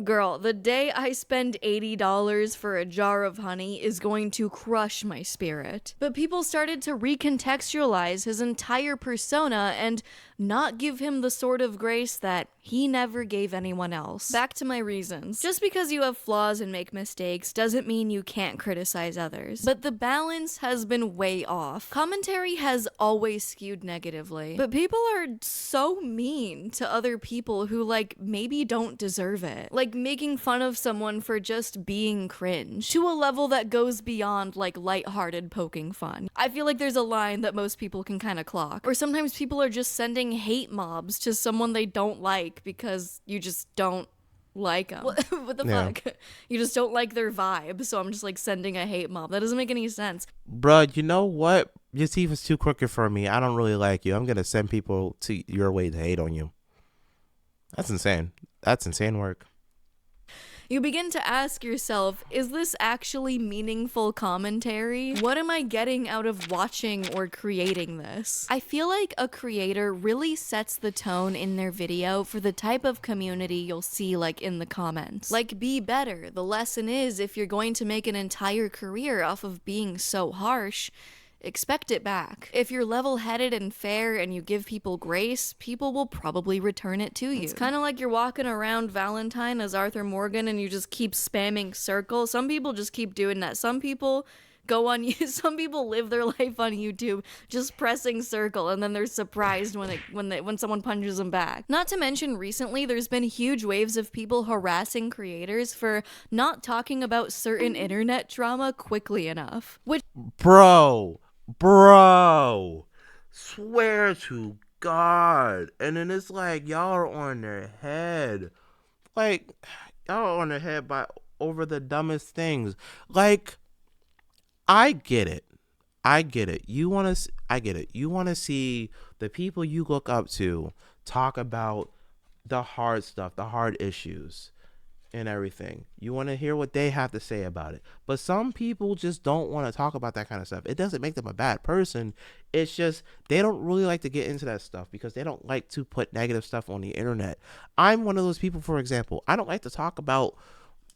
Girl, the day I spend $80 for a jar of honey is going to crush my spirit. But people started to recontextualize his entire persona and not give him the sort of grace that he never gave anyone else. Back to my reasons. Just because you have flaws and make mistakes doesn't mean you can't criticize others. But the balance has been way off. Commentary has always skewed negatively. But people are so mean to other people who, like, maybe don't deserve it. Like, making fun of someone for just being cringe to a level that goes beyond, like, lighthearted poking fun. I feel like there's a line that most people can kind of clock. Or sometimes people are just sending hate mobs to someone they don't like because you just don't like them. What the fuck? You just don't like their vibe, so I'm just like sending a hate mob. That doesn't make any sense. Bruh, you know what? Your teeth is too crooked for me. I don't really like you. I'm gonna send people to your way to hate on you. That's insane. That's insane work. You begin to ask yourself, is this actually meaningful commentary? What am I getting out of watching or creating this? I feel like a creator really sets the tone in their video for the type of community you'll see, like, in the comments. Like, be better. The lesson is, if you're going to make an entire career off of being so harsh, expect it back. If you're level-headed and fair and you give people grace, people will probably return it to you. It's kind of like you're walking around Valentine as Arthur Morgan and you just keep spamming circle. Some people just keep doing that. Some people some people live their life on YouTube just pressing circle, and then they're surprised when someone punches them back. Not to mention, recently there's been huge waves of people harassing creators for not talking about certain internet trauma quickly enough. Which Bro, swear to God. And then it's like, y'all are on their head. Like, y'all are on their head over the dumbest things. Like, I get it. I get it. I get it. You want to see the people you look up to talk about the hard stuff, the hard issues and everything. You want to hear what they have to say about it. But some people just don't want to talk about that kind of stuff. It doesn't make them a bad person. It's just they don't really like to get into that stuff because they don't like to put negative stuff on the internet. I'm one of those people, for example. I don't like to talk about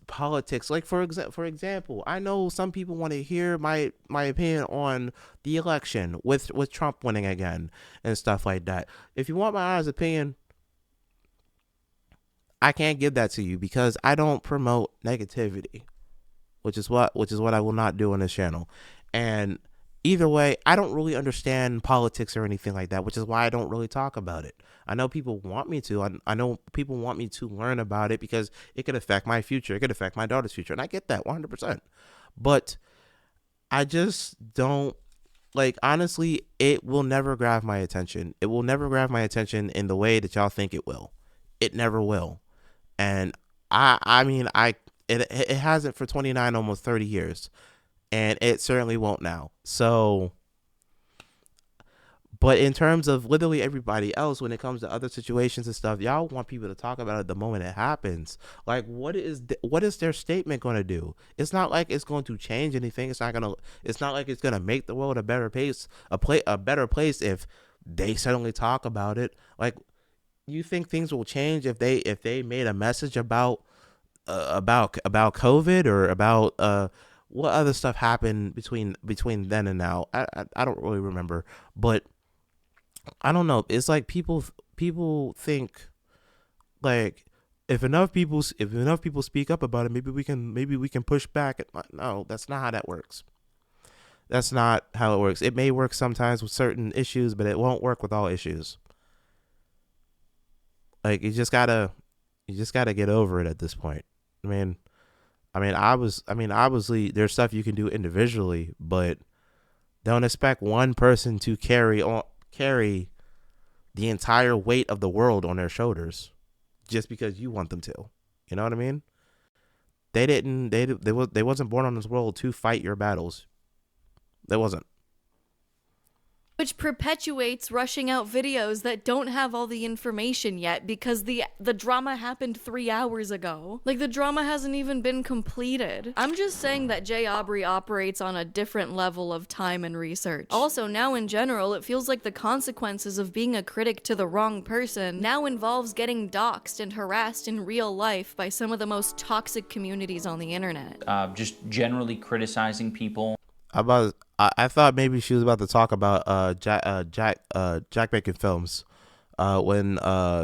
politics. Like, for example, I know some people want to hear my opinion on the election with Trump winning again and stuff like that. If you want my honest opinion, I can't give that to you because I don't promote negativity, which is what I will not do on this channel. And either way, I don't really understand politics or anything like that, which is why I don't really talk about it. I know people want me to. I know people want me to learn about it because it could affect my future. It could affect my daughter's future. And I get that 100%. But I just don't, like, honestly, it will never grab my attention. It will never grab my attention in the way that y'all think it will. It never will. And it hasn't for 29, almost 30 years. and it certainly won't now. So, but in terms of literally everybody else, when it comes to other situations and stuff, y'all want people to talk about it the moment it happens. Like, what is their statement going to do? It's not like it's going to change anything. It's not like it's going to make the world a better place, a better place if they suddenly talk about it. Like, you think things will change if they made a message about COVID or about what other stuff happened between then and now? I don't really remember, but I don't know. It's like people think like if enough people speak up about it, maybe we can push back. No, that's not how that works. That's not how it works. It may work sometimes with certain issues, but it won't work with all issues. Like, you just gotta get over it at this point. I mean, obviously there's stuff you can do individually, but don't expect one person to carry the entire weight of the world on their shoulders just because you want them to. You know what I mean? They wasn't born on this world to fight your battles. They wasn't. Which perpetuates rushing out videos that don't have all the information yet because the drama happened 3 hours ago. Like, the drama hasn't even been completed. I'm just saying that Jay Aubrey operates on a different level of time and research. Also, now in general, it feels like the consequences of being a critic to the wrong person now involves getting doxxed and harassed in real life by some of the most toxic communities on the internet. Just generally criticizing people. I thought maybe she was about to talk about Jack Bacon Films when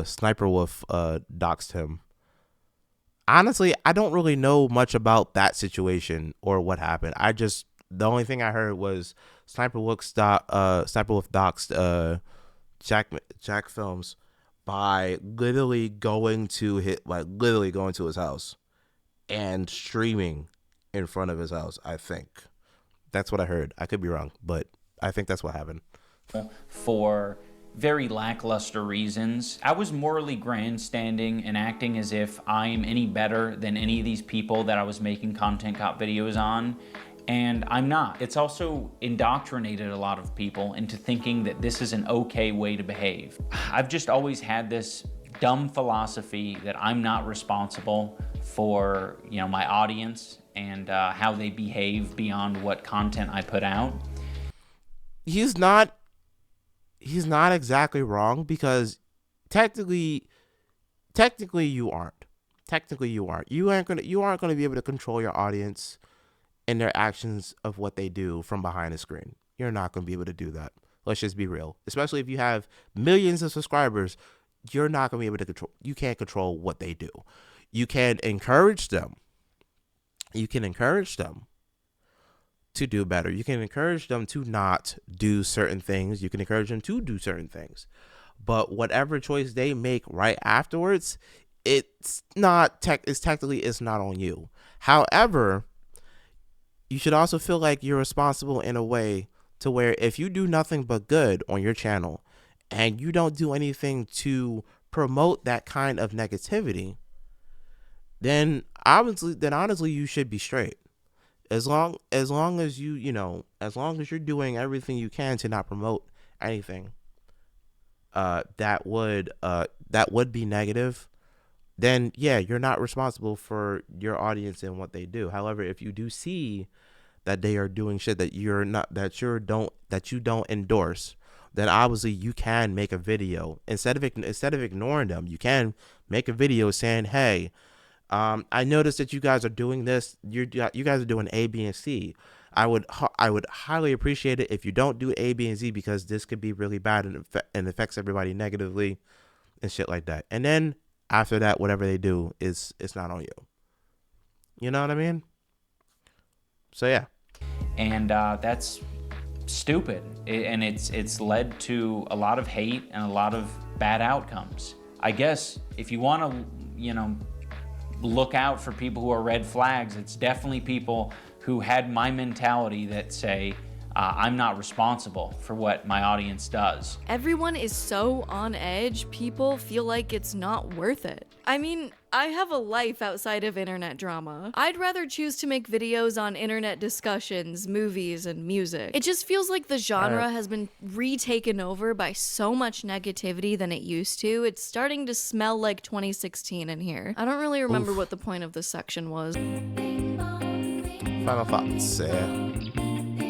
Sniper Wolf doxed him. Honestly, I don't really know much about that situation or what happened. The only thing I heard was Sniper Wolf doxed Jack Films by literally going to his house and streaming in front of his house, I think. That's what I heard. I could be wrong, but I think that's what happened. For very lackluster reasons. I was morally grandstanding and acting as if I am any better than any of these people that I was making content cop videos on, and I'm not. It's also indoctrinated a lot of people into thinking that this is an okay way to behave. I've just always had this dumb philosophy that I'm not responsible for, my audience and how they behave beyond what content I put out. He's not exactly wrong, because technically you aren't. You aren't gonna be able to control your audience and their actions of what they do from behind the screen. You're not gonna be able to do that. Let's just be real. Especially if you have millions of subscribers, you're not gonna be able to control. You can't control what they do. You can encourage them. You can encourage them to do better. You can encourage them to not do certain things. You can encourage them to do certain things. But whatever choice they make right afterwards, it's not on you. However, you should also feel like you're responsible in a way to where if you do nothing but good on your channel and you don't do anything to promote that kind of negativity, then honestly you should be straight. As long as as long as you're doing everything you can to not promote anything that would be negative, then yeah, you're not responsible for your audience and what they do. However, if you do see that they are doing shit that you don't endorse, then obviously you can make a video instead of ignoring them. You can make a video saying, hey, I noticed that you guys are doing this. You guys are doing A, B, and C. I would highly appreciate it if you don't do A, B, and Z, because this could be really bad and affects everybody negatively and shit like that. And then after that, whatever they do it's not on you. You know what I mean? So yeah. And that's stupid, and it's led to a lot of hate and a lot of bad outcomes. I guess if you want to, look out for people who are red flags, it's definitely people who had my mentality that say, I'm not responsible for what my audience does. Everyone is so on edge, people feel like it's not worth it. I mean, I have a life outside of internet drama. I'd rather choose to make videos on internet discussions, movies, and music. It just feels like the genre has been retaken over by so much negativity than it used to. It's starting to smell like 2016 in here. I don't really remember what the point of this section was. Final thoughts.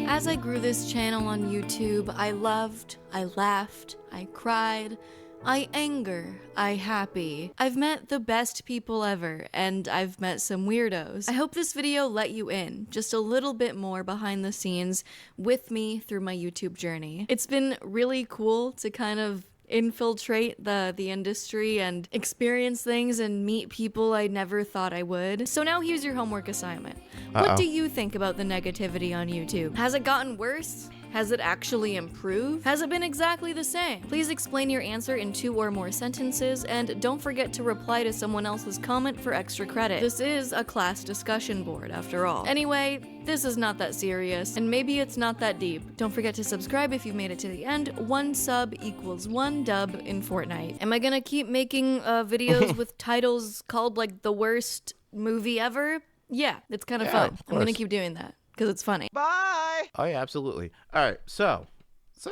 As I grew this channel on YouTube, I loved, I laughed, I cried, I anger, I happy. I've met the best people ever, and I've met some weirdos. I hope this video let you in just a little bit more behind the scenes with me through my YouTube journey. It's been really cool to kind of infiltrate the industry and experience things and meet people I never thought I would. So now here's your homework assignment. What do you think about the negativity on YouTube? Has it gotten worse? Has it actually improved? Has it been exactly the same? Please explain your answer in 2 or more sentences, and don't forget to reply to someone else's comment for extra credit. This is a class discussion board, after all. Anyway, this is not that serious, and maybe it's not that deep. Don't forget to subscribe if you've made it to the end. 1 sub equals 1 dub in Fortnite. Am I gonna keep making videos with titles called like the worst movie ever? Yeah, it's kind of fun. I'm gonna keep doing that because it's funny. Bye. Oh yeah, absolutely. All right, so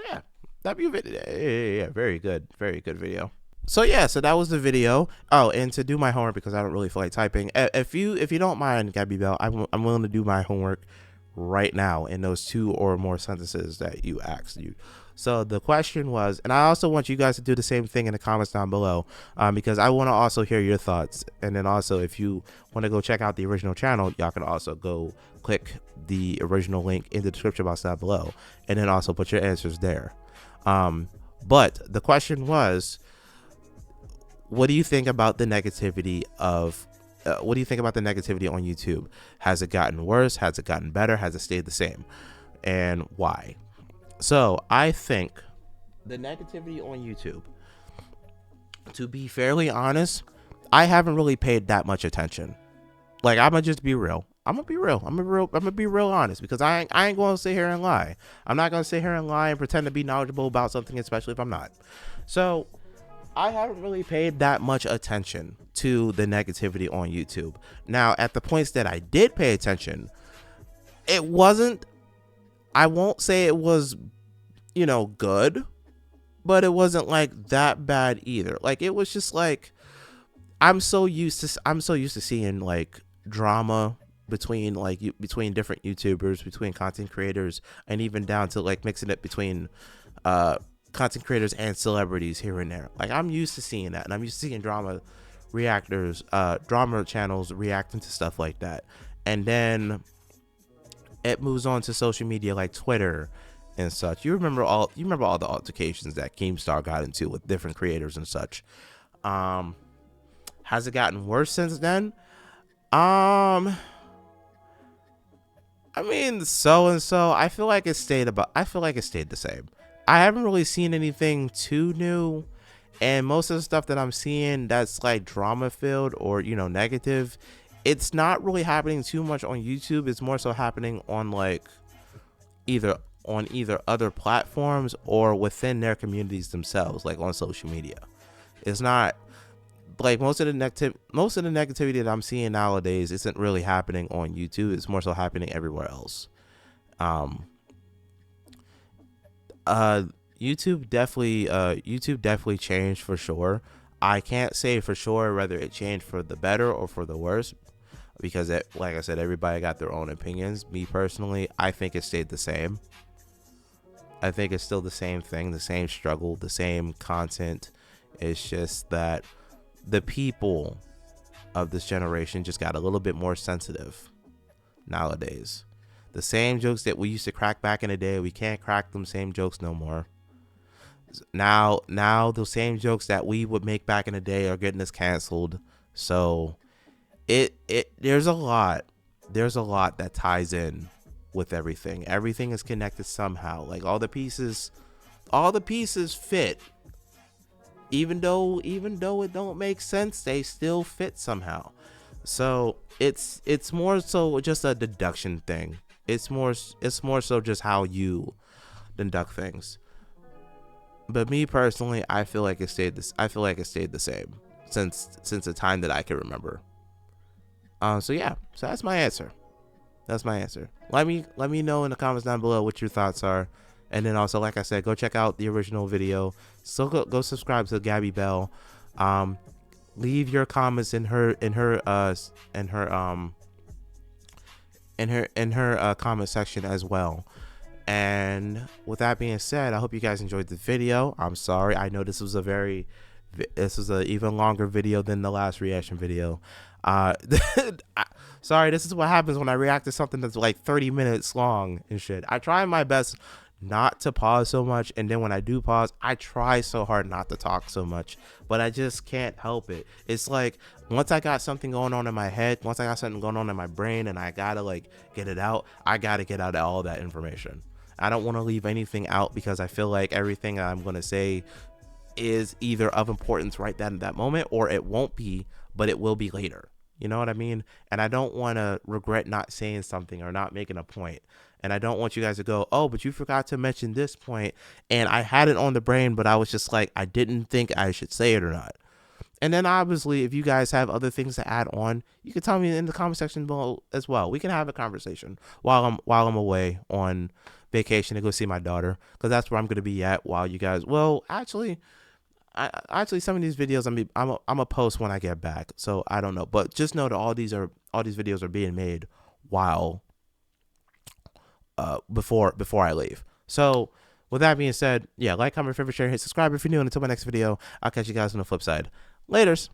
yeah, that video. Yeah, very good video. So yeah, so that was the video. Oh, and to do my homework, because I don't really feel like typing. If you don't mind, Gabby Bell, I'm willing to do my homework right now in those 2 or more sentences that you asked you. So the question was, and I also want you guys to do the same thing in the comments down below, because I want to also hear your thoughts. And then also, if you want to go check out the original channel, y'all can also go click the original link in the description box down below, and then also put your answers there. But the question was, what do you think about the negativity of what do you think about the negativity on YouTube? Has it gotten worse? Has it gotten better? Has it stayed the same? And why? So I think the negativity on YouTube, to be fairly honest, I haven't really paid that much attention. Like, I'm gonna just be real. I'm gonna be real honest, because I ain't gonna sit here and lie. I'm not gonna sit here and lie and pretend to be knowledgeable about something, especially if I'm not. So I haven't really paid that much attention to the negativity on YouTube. Now, at the points that I did pay attention, it wasn't, I won't say it was, you know, good, but it wasn't like that bad either. Like, it was just like, I'm so used to seeing like drama between different YouTubers, between content creators, and even down to like mixing it between content creators and celebrities here and there. Like, I'm used to seeing that, and I'm used to seeing drama channels reacting to stuff like that. And then it moves on to social media like Twitter and such. You remember all the altercations that Keemstar got into with different creators and such. Has it gotten worse since then? I mean, so I feel like it stayed the same. I haven't really seen anything too new, and most of the stuff that I'm seeing that's like drama filled or, you know, negative, it's not really happening too much on YouTube. It's more so happening on like either other platforms or within their communities themselves, like on social media. It's not like most of the negativity that I'm seeing nowadays isn't really happening on YouTube. It's more so happening everywhere else. YouTube definitely changed for sure. I can't say for sure whether it changed for the better or for the worse, because like I said, everybody got their own opinions. Me personally, I think it stayed the same. I think it's still the same thing, the same struggle, the same content. It's just that the people of this generation just got a little bit more sensitive nowadays. The same jokes that we used to crack back in the day, we can't crack them same jokes no more. Now the same jokes that we would make back in the day are getting us canceled. So there's a lot that ties in with everything. Everything is connected somehow. Like all the pieces fit. Even though it don't make sense, they still fit somehow. So it's more so just a deduction thing It's more so just how you conduct things. But me personally, I feel like it stayed the same since the time that I can remember. So yeah, so that's my answer. Let me know in the comments down below what your thoughts are, and then also, like I said, go check out the original video. So go subscribe to Gabby Bell. Leave your comments in her comment section as well. And with that being said, I hope you guys enjoyed the video. I'm sorry, I know this was an even longer video than the last reaction video. Sorry, this is what happens when I react to something that's like 30 minutes long and shit. I try my best not to pause so much, and then when I do pause, I try so hard not to talk so much, but I just can't help it. It's like once I got something going on in my head, once I got something going on in my brain, and I gotta like get it out, I gotta get out all that information. I don't want to leave anything out because I feel like everything I'm gonna say is either of importance right then at that moment, or it won't be, but it will be later. You know what I mean? And I don't want to regret not saying something or not making a point. And I don't want you guys to go, oh, but you forgot to mention this point, and I had it on the brain, but I was just like, I didn't think I should say it or not. And then obviously, if you guys have other things to add on, you can tell me in the comment section below as well. We can have a conversation while I'm away on vacation to go see my daughter, because that's where I'm going to be at while you guys. Well, actually, some of these videos I'm a post when I get back, so I don't know. But just know that all these videos are being made while before I leave. So with that being said, yeah, like, comment, favorite, share, hit subscribe if you're new, and until my next video, I'll catch you guys on the flip side. Laters.